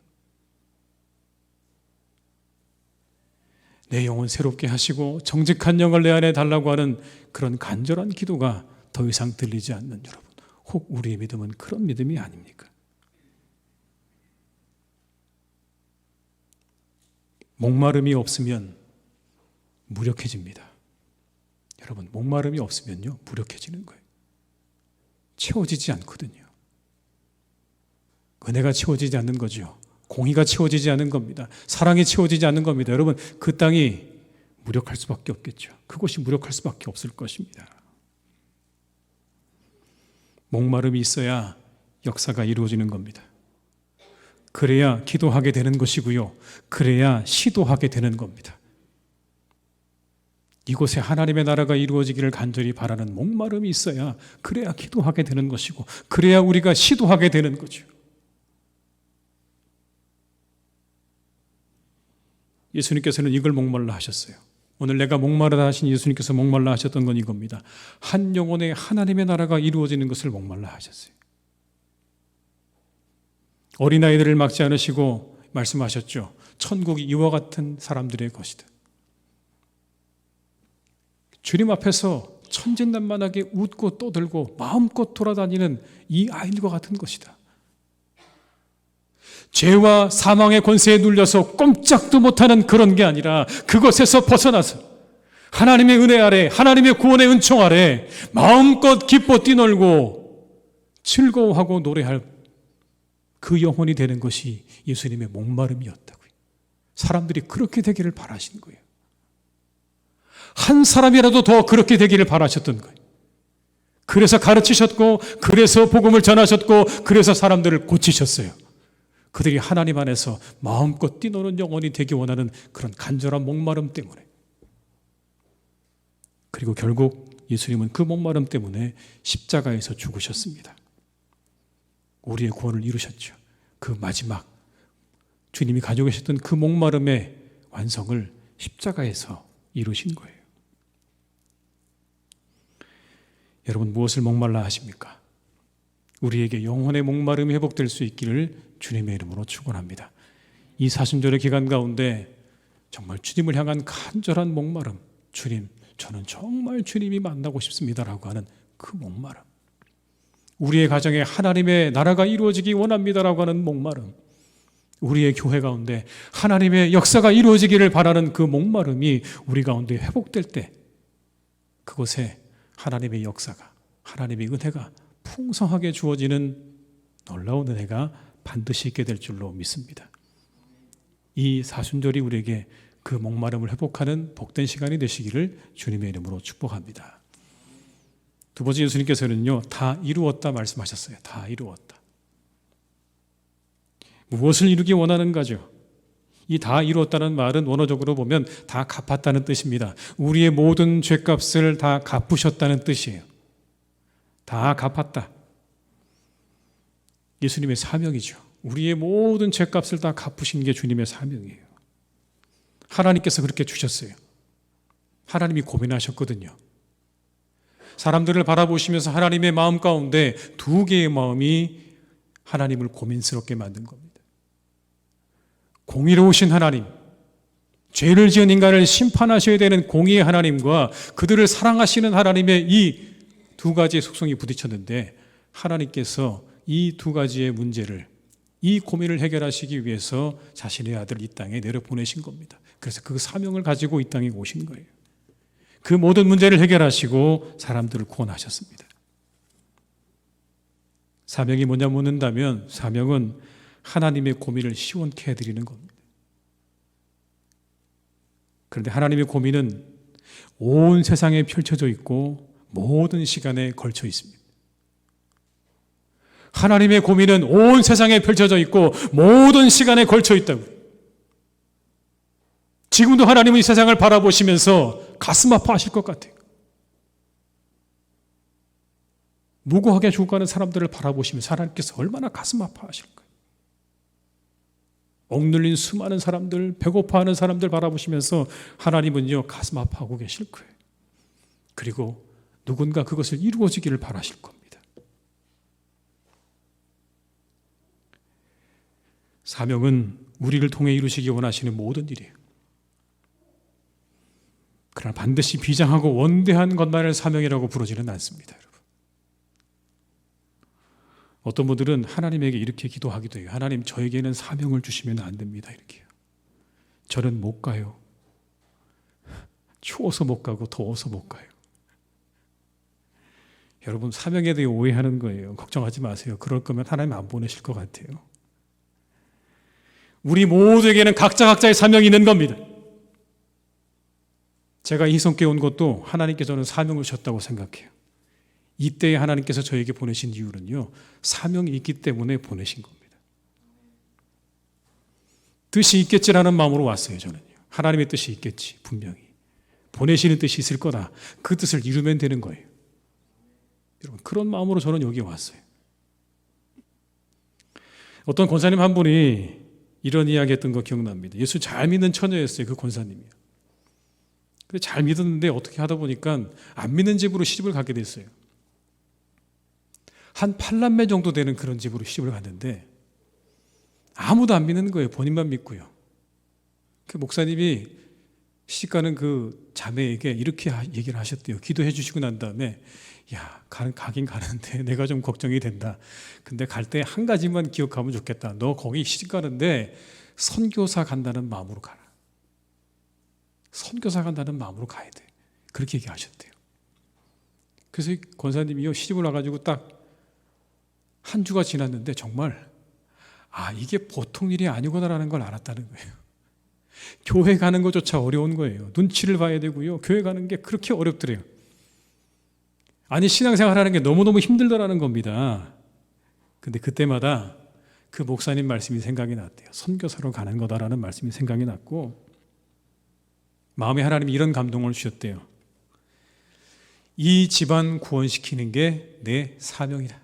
내 영혼 새롭게 하시고 정직한 영을 내 안에 달라고 하는 그런 간절한 기도가 더 이상 들리지 않는 여러분, 혹 우리의 믿음은 그런 믿음이 아닙니까? 목마름이 없으면 무력해집니다. 여러분, 목마름이 없으면요 무력해지는 거예요. 채워지지 않거든요. 은혜가 채워지지 않는 거죠. 공의가 채워지지 않는 겁니다. 사랑이 채워지지 않는 겁니다. 여러분, 그 땅이 무력할 수밖에 없겠죠. 그곳이 무력할 수밖에 없을 것입니다. 목마름이 있어야 역사가 이루어지는 겁니다. 그래야 기도하게 되는 것이고요. 그래야 시도하게 되는 겁니다. 이곳에 하나님의 나라가 이루어지기를 간절히 바라는 목마름이 있어야 그래야 기도하게 되는 것이고 그래야 우리가 시도하게 되는 거죠. 예수님께서는 이걸 목말라 하셨어요. 오늘 내가 목마르다 하신 예수님께서 목말라 하셨던 건 이겁니다. 한 영혼에 하나님의 나라가 이루어지는 것을 목말라 하셨어요. 어린아이들을 막지 않으시고 말씀하셨죠. 천국이 이와 같은 사람들의 것이다. 주님 앞에서 천진난만하게 웃고 떠들고 마음껏 돌아다니는 이 아이들과 같은 것이다. 죄와 사망의 권세에 눌려서 꼼짝도 못하는 그런 게 아니라 그것에서 벗어나서 하나님의 은혜 아래, 하나님의 구원의 은총 아래 마음껏 기뻐 뛰놀고 즐거워하고 노래할 그 영혼이 되는 것이 예수님의 목마름이었다고요. 사람들이 그렇게 되기를 바라신 거예요. 한 사람이라도 더 그렇게 되기를 바라셨던 거예요. 그래서 가르치셨고, 그래서 복음을 전하셨고, 그래서 사람들을 고치셨어요. 그들이 하나님 안에서 마음껏 뛰노는 영혼이 되기 원하는 그런 간절한 목마름 때문에. 그리고 결국 예수님은 그 목마름 때문에 십자가에서 죽으셨습니다. 우리의 구원을 이루셨죠. 그 마지막 주님이 가지고 계셨던 그 목마름의 완성을 십자가에서 이루신 거예요. 여러분, 무엇을 목말라 하십니까? 우리에게 영혼의 목마름이 회복될 수 있기를 주님의 이름으로 축원합니다. 이 사순절의 기간 가운데 정말 주님을 향한 간절한 목마름, 주님, 저는 정말 주님이 만나고 싶습니다라고 하는 그 목마름, 우리의 가정에 하나님의 나라가 이루어지기 원합니다라고 하는 목마름, 우리의 교회 가운데 하나님의 역사가 이루어지기를 바라는 그 목마름이 우리 가운데 회복될 때 그곳에 하나님의 역사가, 하나님의 은혜가 풍성하게 주어지는 놀라운 은혜가 반드시 있게 될 줄로 믿습니다. 이 사순절이 우리에게 그 목마름을 회복하는 복된 시간이 되시기를 주님의 이름으로 축복합니다. 두 번째, 예수님께서는요, 다 이루었다 말씀하셨어요. 다 이루었다. 무엇을 이루기 원하는가죠? 이 다 이루었다는 말은 원어적으로 보면 다 갚았다는 뜻입니다. 우리의 모든 죄값을 다 갚으셨다는 뜻이에요. 다 갚았다. 예수님의 사명이죠. 우리의 모든 죄값을 다 갚으신 게 주님의 사명이에요. 하나님께서 그렇게 주셨어요. 하나님이 고민하셨거든요. 사람들을 바라보시면서 하나님의 마음 가운데 두 개의 마음이 하나님을 고민스럽게 만든 겁니다. 공의로우신 하나님, 죄를 지은 인간을 심판하셔야 되는 공의의 하나님과 그들을 사랑하시는 하나님의 이 두 가지의 속성이 부딪혔는데, 하나님께서 이 두 가지의 문제를, 이 고민을 해결하시기 위해서 자신의 아들을 이 땅에 내려보내신 겁니다. 그래서 그 사명을 가지고 이 땅에 오신 거예요. 그 모든 문제를 해결하시고 사람들을 구원하셨습니다. 사명이 뭐냐 묻는다면, 사명은 하나님의 고민을 시원케 해드리는 겁니다. 그런데 하나님의 고민은 온 세상에 펼쳐져 있고 모든 시간에 걸쳐 있습니다. 하나님의 고민은 온 세상에 펼쳐져 있고 모든 시간에 걸쳐 있다고. 지금도 하나님은 이 세상을 바라보시면서 가슴 아파하실 것 같아요. 무고하게 죽어가는 사람들을 바라보시면서 하나님께서 얼마나 가슴 아파하실까요? 억눌린 수많은 사람들, 배고파하는 사람들 바라보시면서 하나님은요 가슴 아파하고 계실 거예요. 그리고 누군가 그것을 이루어지기를 바라실 겁니다. 사명은 우리를 통해 이루시기 원하시는 모든 일이에요. 그러나 반드시 비장하고 원대한 것만을 사명이라고 부르지는 않습니다, 여러분. 어떤 분들은 하나님에게 이렇게 기도하기도 해요. 하나님, 저에게는 사명을 주시면 안 됩니다. 이렇게요. 저는 못 가요. 추워서 못 가고 더워서 못 가요. 여러분, 사명에 대해 오해하는 거예요. 걱정하지 마세요. 그럴 거면 하나님 안 보내실 것 같아요. 우리 모두에게는 각자의 사명이 있는 겁니다. 제가 희성교회 온 것도 하나님께 저는 사명을 주셨다고 생각해요. 이때에 하나님께서 저에게 보내신 이유는요, 사명이 있기 때문에 보내신 겁니다. 뜻이 있겠지라는 마음으로 왔어요. 저는요. 하나님의 뜻이 있겠지, 분명히. 보내시는 뜻이 있을 거다. 그 뜻을 이루면 되는 거예요. 여러분, 그런 마음으로 저는 여기 왔어요. 어떤 권사님 한 분이 이런 이야기 했던 거 기억납니다. 예수 잘 믿는 처녀였어요. 그 권사님이요. 근데 잘 믿었는데 어떻게 하다 보니까 안 믿는 집으로 시집을 가게 됐어요. 한 8남매 정도 되는 그런 집으로 시집을 갔는데 아무도 안 믿는 거예요. 본인만 믿고요. 그 목사님이 시집가는 그 자매에게 이렇게 얘기를 하셨대요. 기도해 주시고 난 다음에, 야, 가긴 가는데 내가 좀 걱정이 된다. 근데 갈 때 한 가지만 기억하면 좋겠다. 너 거기 시집 가는데 선교사 간다는 마음으로 가라. 선교사 간다는 마음으로 가야 돼. 그렇게 얘기하셨대요. 그래서 이 권사님이요, 시집을 와가지고 딱 한 주가 지났는데 정말 이게 보통 일이 아니구나라는 걸 알았다는 거예요. 교회 가는 것조차 어려운 거예요. 눈치를 봐야 되고요. 교회 가는 게 그렇게 어렵더래요. 아니, 신앙생활 하는 게 너무너무 힘들더라는 겁니다. 근데 그때마다 그 목사님 말씀이 생각이 났대요. 선교사로 가는 거다라는 말씀이 생각이 났고, 마음에 하나님이 이런 감동을 주셨대요. 이 집안 구원시키는 게 내 사명이다.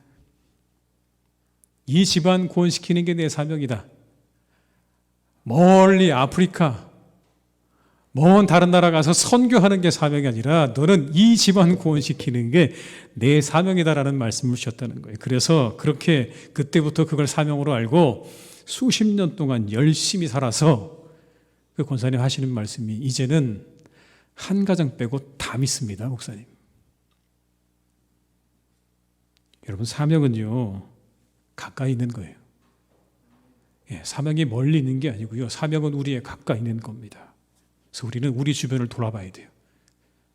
이 집안 구원시키는 게 내 사명이다. 멀리 아프리카, 먼 다른 나라 가서 선교하는 게 사명이 아니라 너는 이 집안 구원시키는 게 내 사명이다라는 말씀을 주셨다는 거예요. 그래서 그렇게 그때부터 그걸 사명으로 알고 수십 년 동안 열심히 살아서 그 권사님 하시는 말씀이 이제는 한 가정 빼고 다 믿습니다, 목사님. 여러분, 사명은요, 가까이 있는 거예요. 사명이 멀리 있는 게 아니고요. 사명은 우리의 가까이 있는 겁니다. 그래서 우리는 우리 주변을 돌아봐야 돼요.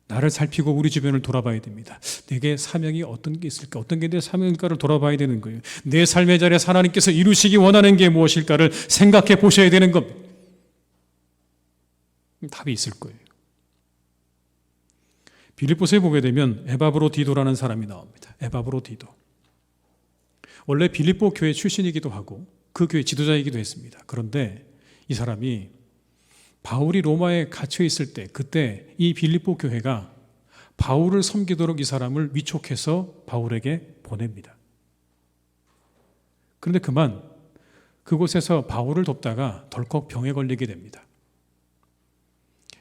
나를 살피고 우리 주변을 돌아봐야 됩니다. 내게 사명이 어떤 게 있을까? 어떤 게 내 사명일까를 돌아봐야 되는 거예요. 내 삶의 자리에서 하나님께서 이루시기 원하는 게 무엇일까를 생각해 보셔야 되는 겁니다. 답이 있을 거예요. 빌립보서에 보게 되면 에바브로디도라는 사람이 나옵니다. 에바브로디도. 원래 빌립보 교회 출신이기도 하고 그 교회 지도자이기도 했습니다. 그런데 이 사람이 바울이 로마에 갇혀 있을 때, 그때 이 빌립보 교회가 바울을 섬기도록 이 사람을 위촉해서 바울에게 보냅니다. 그런데 그만 그곳에서 바울을 돕다가 덜컥 병에 걸리게 됩니다.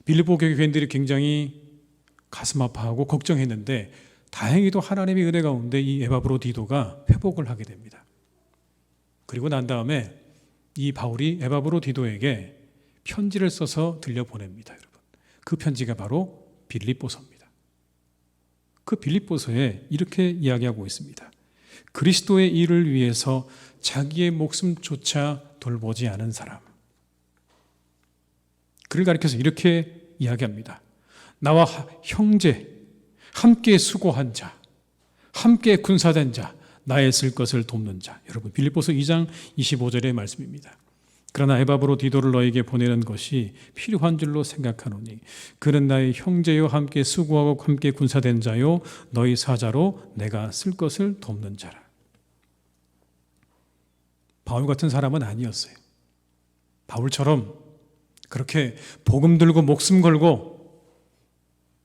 빌립보 교회인들이 굉장히 가슴 아파하고 걱정했는데 다행히도 하나님의 은혜 가운데 이 에바브로디도가 회복을 하게 됩니다. 그리고 난 다음에 이 바울이 에바브로디도에게 편지를 써서 들려보냅니다. 여러분, 그 편지가 바로 빌립보서입니다. 그 빌립보서에 이렇게 이야기하고 있습니다. 그리스도의 일을 위해서 자기의 목숨조차 돌보지 않은 사람. 그를 가리켜서 이렇게 이야기합니다. 나와 형제, 함께 수고한 자, 함께 군사된 자, 나의 쓸 것을 돕는 자. 여러분, 빌립보서 2장 25절의 말씀입니다. 그러나 에바브로디도를 너에게 보내는 것이 필요한 줄로 생각하노니 그는 나의 형제요 함께 수고하고 함께 군사된 자요 너희 사자로 내가 쓸 것을 돕는 자라. 바울 같은 사람은 아니었어요. 바울처럼 그렇게 복음 들고 목숨 걸고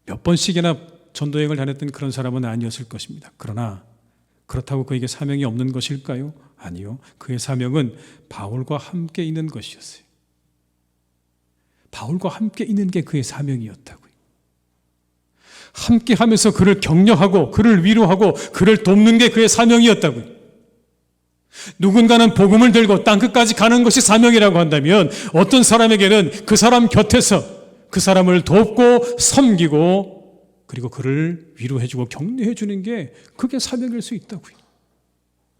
몇 번씩이나 전도여행을 다녔던 그런 사람은 아니었을 것입니다. 그러나 그렇다고 그에게 사명이 없는 것일까요? 아니요. 그의 사명은 바울과 함께 있는 것이었어요. 바울과 함께 있는 게 그의 사명이었다고요. 함께 하면서 그를 격려하고 그를 위로하고 그를 돕는 게 그의 사명이었다고요. 누군가는 복음을 들고 땅끝까지 가는 것이 사명이라고 한다면 어떤 사람에게는 그 사람 곁에서 그 사람을 돕고 섬기고 그리고 그를 위로해주고 격려해주는 게 그게 사명일 수 있다고요.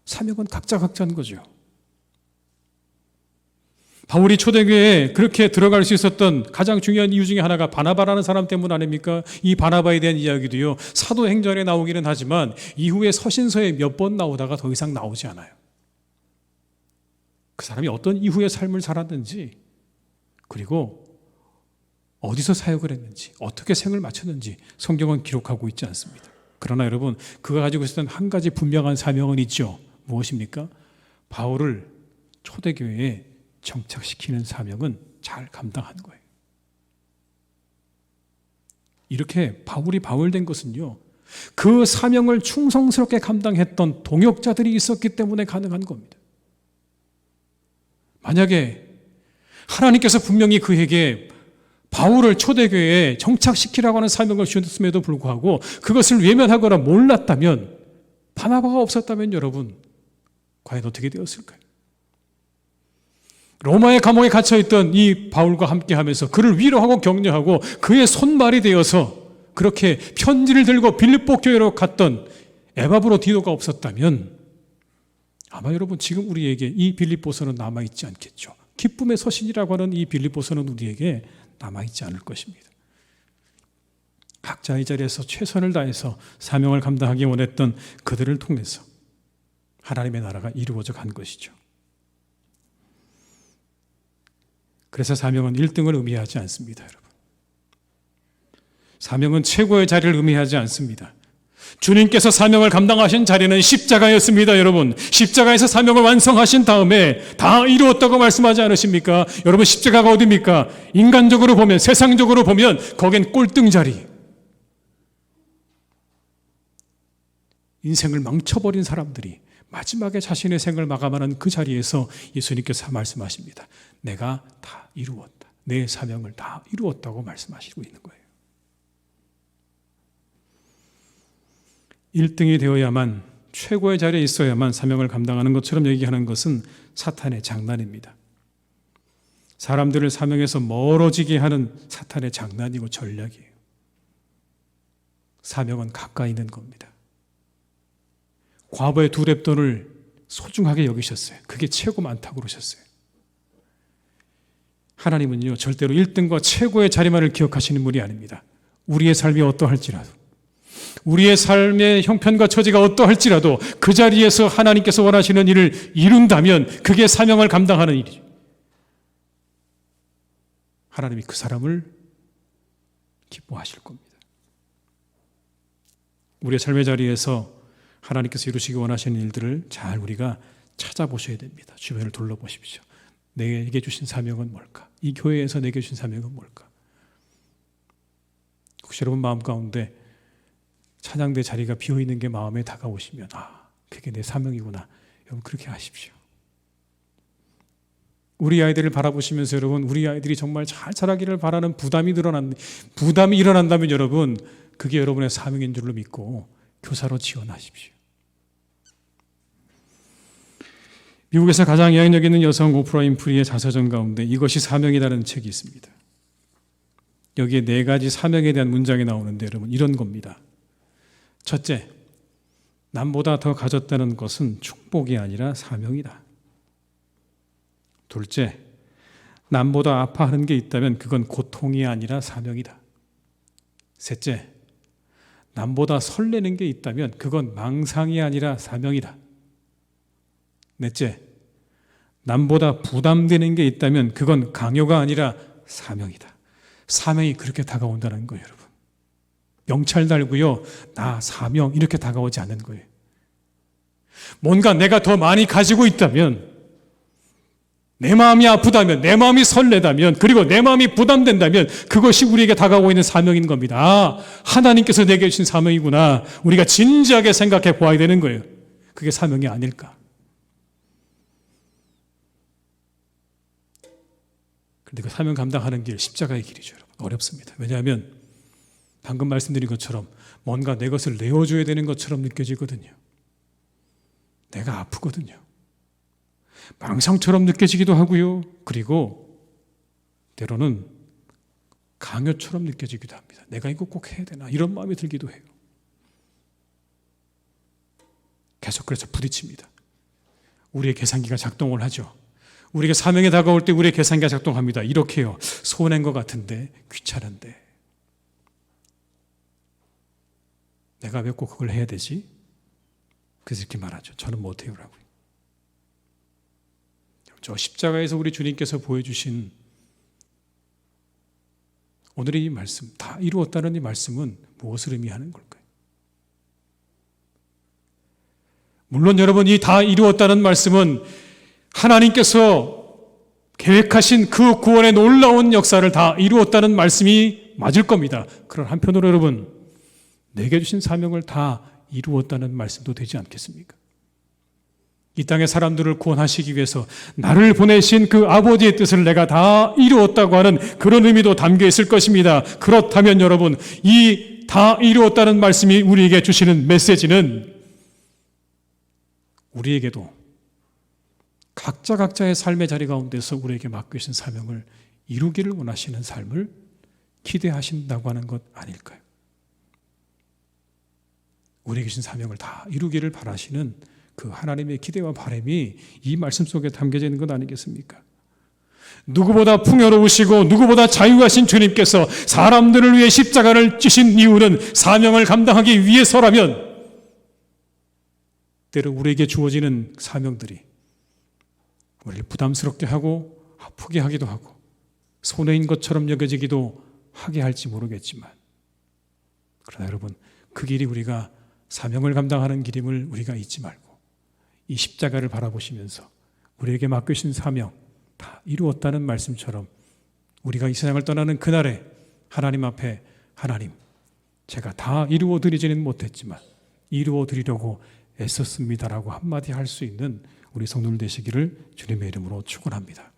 사명은 각자 각자인 거죠. 바울이 초대교회에 그렇게 들어갈 수 있었던 가장 중요한 이유 중에 하나가 바나바라는 사람 때문 아닙니까? 이 바나바에 대한 이야기도요, 사도행전에 나오기는 하지만 이후에 서신서에 몇 번 나오다가 더 이상 나오지 않아요. 그 사람이 어떤 이후의 삶을 살았는지, 그리고 어디서 사역을 했는지, 어떻게 생을 마쳤는지 성경은 기록하고 있지 않습니다. 그러나 여러분, 그가 가지고 있었던 한 가지 분명한 사명은 있죠. 무엇입니까? 바울을 초대교회에 정착시키는 사명은 잘 감당한 거예요. 이렇게 바울이 바울된 것은요, 그 사명을 충성스럽게 감당했던 동역자들이 있었기 때문에 가능한 겁니다. 만약에 하나님께서 분명히 그에게 바울을 초대교회에 정착시키라고 하는 사명을 주셨음에도 불구하고 그것을 외면하거나 몰랐다면, 바나바가 없었다면 여러분 과연 어떻게 되었을까요? 로마의 감옥에 갇혀있던 이 바울과 함께하면서 그를 위로하고 격려하고 그의 손발이 되어서 그렇게 편지를 들고 빌립보 교회로 갔던 에바브로디도가 없었다면 아마 여러분 지금 우리에게 이 빌립보서는 남아있지 않겠죠. 기쁨의 서신이라고 하는 이 빌립보서는 우리에게 남아있지 않을 것입니다. 각자 이 자리에서 최선을 다해서 사명을 감당하기 원했던 그들을 통해서 하나님의 나라가 이루어져 간 것이죠. 그래서 사명은 1등을 의미하지 않습니다, 여러분. 사명은 최고의 자리를 의미하지 않습니다. 주님께서 사명을 감당하신 자리는 십자가였습니다, 여러분. 십자가에서 사명을 완성하신 다음에 다 이루었다고 말씀하지 않으십니까? 여러분, 십자가가 어디입니까? 인간적으로 보면, 세상적으로 보면 거긴 꼴등 자리. 인생을 망쳐버린 사람들이 마지막에 자신의 생을 마감하는 그 자리에서 예수님께서 말씀하십니다. 내가 다 이루었다. 내 사명을 다 이루었다고 말씀하시고 있는 거예요. 1등이 되어야만, 최고의 자리에 있어야만 사명을 감당하는 것처럼 얘기하는 것은 사탄의 장난입니다. 사람들을 사명에서 멀어지게 하는 사탄의 장난이고 전략이에요. 사명은 가까이 있는 겁니다. 과거의 2랩돈을 소중하게 여기셨어요. 그게 최고 많다고 그러셨어요. 하나님은요, 절대로 1등과 최고의 자리만을 기억하시는 분이 아닙니다. 우리의 삶이 어떠할지라도, 우리의 삶의 형편과 처지가 어떠할지라도 그 자리에서 하나님께서 원하시는 일을 이룬다면 그게 사명을 감당하는 일이죠. 하나님이 그 사람을 기뻐하실 겁니다. 우리의 삶의 자리에서 하나님께서 이루시기 원하시는 일들을 잘 우리가 찾아보셔야 됩니다. 주변을 둘러보십시오. 내게 주신 사명은 뭘까? 이 교회에서 내게 주신 사명은 뭘까? 혹시 여러분 마음 가운데 찬양대 자리가 비어있는 게 마음에 다가오시면, 그게 내 사명이구나. 여러분 그렇게 하십시오. 우리 아이들을 바라보시면서 여러분, 우리 아이들이 정말 잘 자라기를 바라는 부담이 일어난다면 여러분, 그게 여러분의 사명인 줄로 믿고 교사로 지원하십시오. 미국에서 가장 영향력 있는 여성 오프라 윈프리의 자서전 가운데 이것이 사명이라는 책이 있습니다. 여기에 4가지 사명에 대한 문장이 나오는데 여러분, 이런 겁니다. 첫째, 남보다 더 가졌다는 것은 축복이 아니라 사명이다. 둘째, 남보다 아파하는 게 있다면 그건 고통이 아니라 사명이다. 셋째, 남보다 설레는 게 있다면 그건 망상이 아니라 사명이다. 넷째, 남보다 부담되는 게 있다면 그건 강요가 아니라 사명이다. 사명이 그렇게 다가온다는 거예요, 여러분. 명찰 달고요, 나 사명 이렇게 다가오지 않는 거예요. 뭔가 내가 더 많이 가지고 있다면, 내 마음이 아프다면, 내 마음이 설레다면, 그리고 내 마음이 부담된다면 그것이 우리에게 다가오고 있는 사명인 겁니다. 아, 하나님께서 내게 주신 사명이구나. 우리가 진지하게 생각해 보아야 되는 거예요. 그게 사명이 아닐까. 그런데 그 사명 감당하는 길, 십자가의 길이죠. 여러분. 어렵습니다. 왜냐하면 방금 말씀드린 것처럼 뭔가 내 것을 내어줘야 되는 것처럼 느껴지거든요. 내가 아프거든요. 망상처럼 느껴지기도 하고요. 그리고 때로는 강요처럼 느껴지기도 합니다. 내가 이거 꼭 해야 되나 이런 마음이 들기도 해요. 계속 그래서 부딪힙니다. 우리의 계산기가 작동을 하죠. 우리에게 사명에 다가올 때 우리의 계산기가 작동합니다. 이렇게요. 손해인 것 같은데 귀찮은데 내가 왜 꼭 그걸 해야 되지? 그래서 이렇게 말하죠. 저는 못해요라고요. 저 십자가에서 우리 주님께서 보여주신 오늘의 이 말씀, 다 이루었다는 이 말씀은 무엇을 의미하는 걸까요? 물론 여러분, 이 다 이루었다는 말씀은 하나님께서 계획하신 그 구원의 놀라운 역사를 다 이루었다는 말씀이 맞을 겁니다. 그런 한편으로 여러분, 내게 주신 사명을 다 이루었다는 말씀도 되지 않겠습니까? 이 땅의 사람들을 구원하시기 위해서 나를 보내신 그 아버지의 뜻을 내가 다 이루었다고 하는 그런 의미도 담겨 있을 것입니다. 그렇다면 여러분, 이 다 이루었다는 말씀이 우리에게 주시는 메시지는 우리에게도 각자의 삶의 자리 가운데서 우리에게 맡기신 사명을 이루기를 원하시는 삶을 기대하신다고 하는 것 아닐까요? 우리에게 주신 사명을 다 이루기를 바라시는 그 하나님의 기대와 바람이 이 말씀 속에 담겨져 있는 것 아니겠습니까? 누구보다 풍요로우시고 누구보다 자유하신 주님께서 사람들을 위해 십자가를 찌신 이유는 사명을 감당하기 위해서라면 때로 우리에게 주어지는 사명들이 우리를 부담스럽게 하고 아프게 하기도 하고 손해인 것처럼 여겨지기도 하게 할지 모르겠지만 그러나 여러분, 그 길이 우리가 사명을 감당하는 길임을 우리가 잊지 말고 이 십자가를 바라보시면서 우리에게 맡기신 사명 다 이루었다는 말씀처럼 우리가 이 세상을 떠나는 그날에 하나님 앞에 하나님, 제가 다 이루어 드리지는 못했지만 이루어 드리려고 애썼습니다라고 한마디 할 수 있는 우리 성도들 되시기를 주님의 이름으로 축원합니다.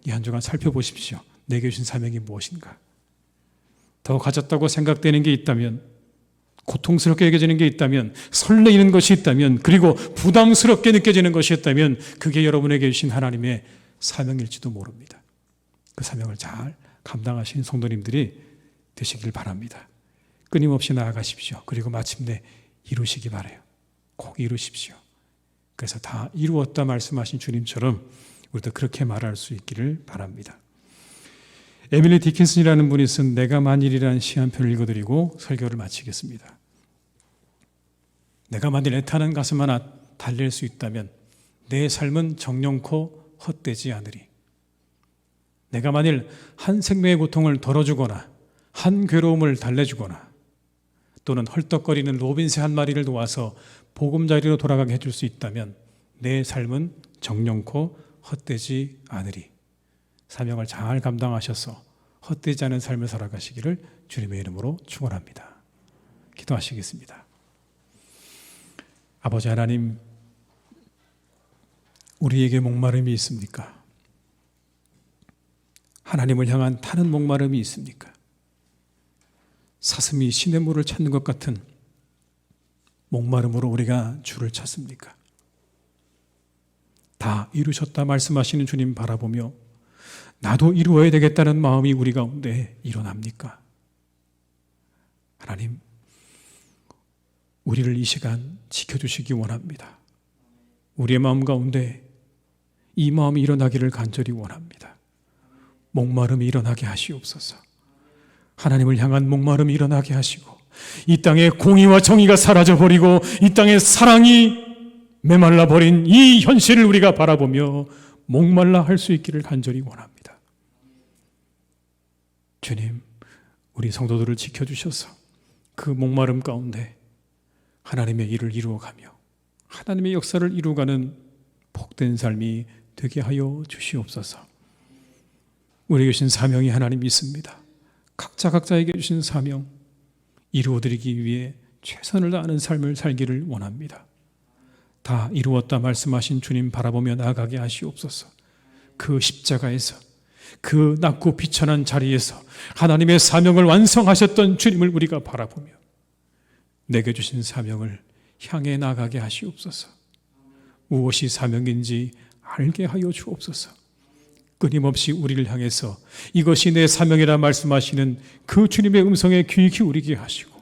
이 한 주간 살펴보십시오. 내게 주신 사명이 무엇인가? 더 가졌다고 생각되는 게 있다면, 고통스럽게 여겨지는 게 있다면, 설레이는 것이 있다면, 그리고 부담스럽게 느껴지는 것이 있다면 그게 여러분에게 주신 하나님의 사명일지도 모릅니다. 그 사명을 잘 감당하시는 성도님들이 되시길 바랍니다. 끊임없이 나아가십시오. 그리고 마침내 이루시기 바라요. 꼭 이루십시오. 그래서 다 이루었다 말씀하신 주님처럼 우리도 그렇게 말할 수 있기를 바랍니다. 에밀리 디킨슨이라는 분이 쓴 내가 만일이라는 시 한 편을 읽어드리고 설교를 마치겠습니다. 내가 만일 애타는 가슴 하나 달랠 수 있다면 내 삶은 정령코 헛되지 않으리. 내가 만일 한 생명의 고통을 덜어주거나 한 괴로움을 달래주거나 또는 헐떡거리는 로빈새 한 마리를 도와서 보금자리로 돌아가게 해줄 수 있다면 내 삶은 정령코 헛되지 않으리. 사명을 잘 감당하셔서 헛되지 않은 삶을 살아가시기를 주님의 이름으로 축원합니다. 기도하시겠습니다. 아버지 하나님, 우리에게 목마름이 있습니까? 하나님을 향한 타는 목마름이 있습니까? 사슴이 시냇물을 찾는 것 같은 목마름으로 우리가 주를 찾습니까? 다 이루셨다 말씀하시는 주님 바라보며 나도 이루어야 되겠다는 마음이 우리 가운데 일어납니까? 하나님, 우리를 이 시간 지켜주시기 원합니다. 우리의 마음 가운데 이 마음이 일어나기를 간절히 원합니다. 목마름이 일어나게 하시옵소서. 하나님을 향한 목마름이 일어나게 하시고 이 땅에 공의와 정의가 사라져버리고 이 땅에 사랑이 메말라버린 이 현실을 우리가 바라보며 목말라 할 수 있기를 간절히 원합니다. 주님, 우리 성도들을 지켜주셔서 그 목마름 가운데 하나님의 일을 이루어가며 하나님의 역사를 이루어가는 복된 삶이 되게 하여 주시옵소서. 우리에게 주신 사명이 하나님 있습니다. 각자에게 주신 사명 이루어드리기 위해 최선을 다하는 삶을 살기를 원합니다. 다 이루었다 말씀하신 주님 바라보며 나아가게 하시옵소서. 그 십자가에서 그 낮고 비천한 자리에서 하나님의 사명을 완성하셨던 주님을 우리가 바라보며 내게 주신 사명을 향해 나가게 하시옵소서. 무엇이 사명인지 알게 하여 주옵소서. 끊임없이 우리를 향해서 이것이 내 사명이라 말씀하시는 그 주님의 음성에 귀 기울이게 하시고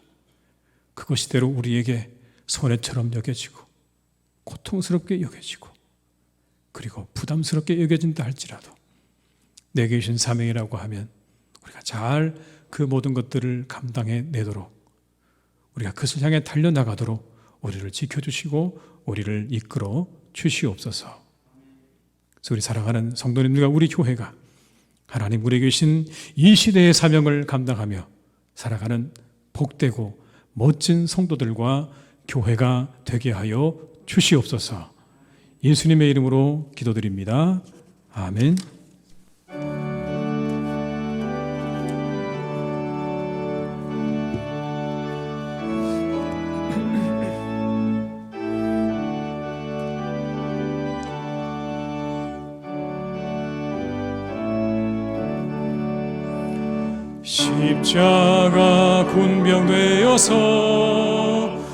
그것이대로 우리에게 손해처럼 여겨지고 고통스럽게 여겨지고 그리고 부담스럽게 여겨진다 할지라도 내게 주신 사명이라고 하면 우리가 잘 그 모든 것들을 감당해 내도록 우리가 그것을 향해 달려나가도록 우리를 지켜주시고 우리를 이끌어 주시옵소서. 그래서 우리 사랑하는 성도님들과 우리 교회가 하나님 우리에게 주신 이 시대의 사명을 감당하며 살아가는 복되고 멋진 성도들과 교회가 되게 하여 주시옵소서. 예수님의 이름으로 기도드립니다. 아멘. 십자가 군병되어서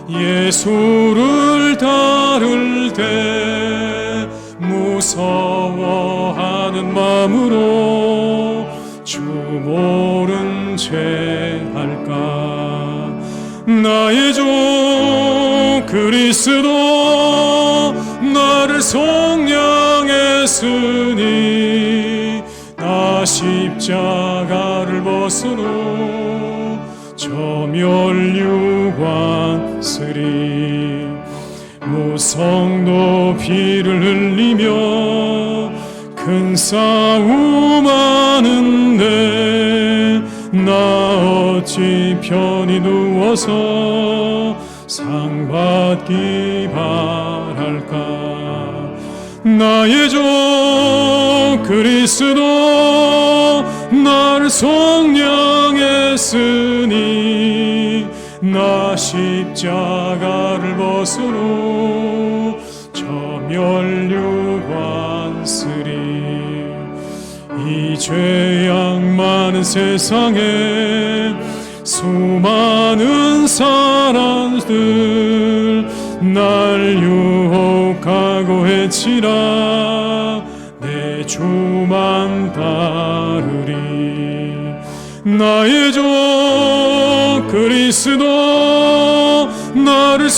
예수를 따를 때 무서워하는 마음으로 주 모른 채 할까. 나의 주 그리스도 나를 속량했으니 나 십자가를 벗은 후 저 멸류관 쓰리 무성도 피를 흘리며 큰 싸움 하는데 나 어찌 편히 누워서 상 받기 바랄까. 나의 주 그리스도 나를 속량했으니 나 십자가를 벗은 후 저 멸류관 쓰리. 이 죄악 많은 세상에 수많은 사람들 날 유혹하고 해치라 내 주만 따르리. 나의 주 그리스도 나를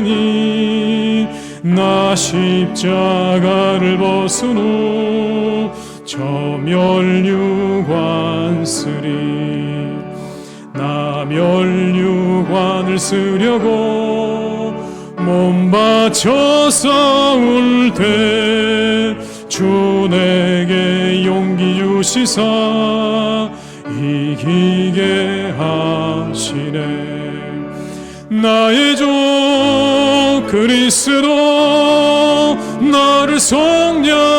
속량했으니 나 십자가를 벗은 후 저 멸류관 쓰리. 나 멸류관을 쓰려고 몸 바쳐 싸울 때 주 내게 용기 주시사 이기게 하시네. 나의 주 그리스도 나를 속량했으니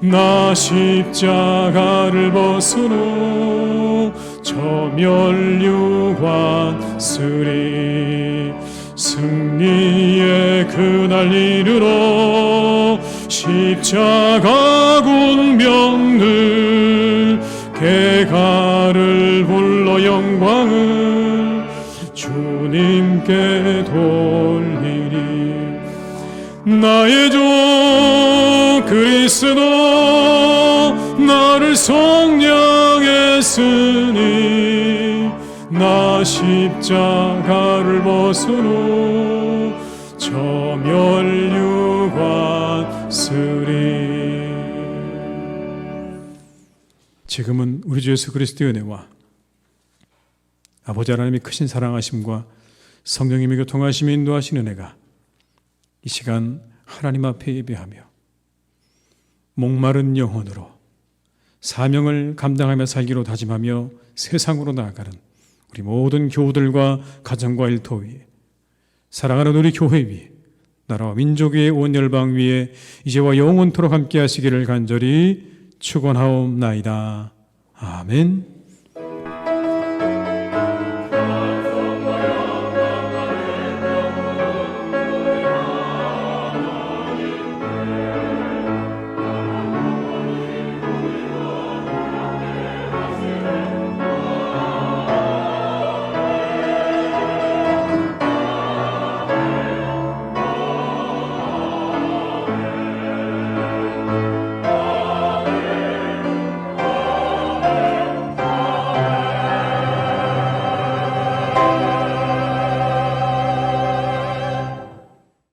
나 십자가를 벗은 후 저 멸류관 쓰리. 승리의 그날 이르러 십자가 군병들 개가를 불러 영광을 주님께 돌리리. 나의 주 그리스도 나를 속량했으니 나 십자가를 벗은 후 저 멸류관 쓰리. 지금은 우리 주 예수 그리스도의 은혜와 아버지 하나님의 크신 사랑하심과 성령님의 교통하심이 인도하시는 은혜가 이 시간 하나님 앞에 예배하며 목마른 영혼으로 사명을 감당하며 살기로 다짐하며 세상으로 나아가는 우리 모든 교우들과 가정과 일터 위에 사랑하는 우리 교회 위에 나라와 민족 위에 온 열방 위에 이제와 영원토록 함께 하시기를 간절히 축원하옵나이다. 아멘.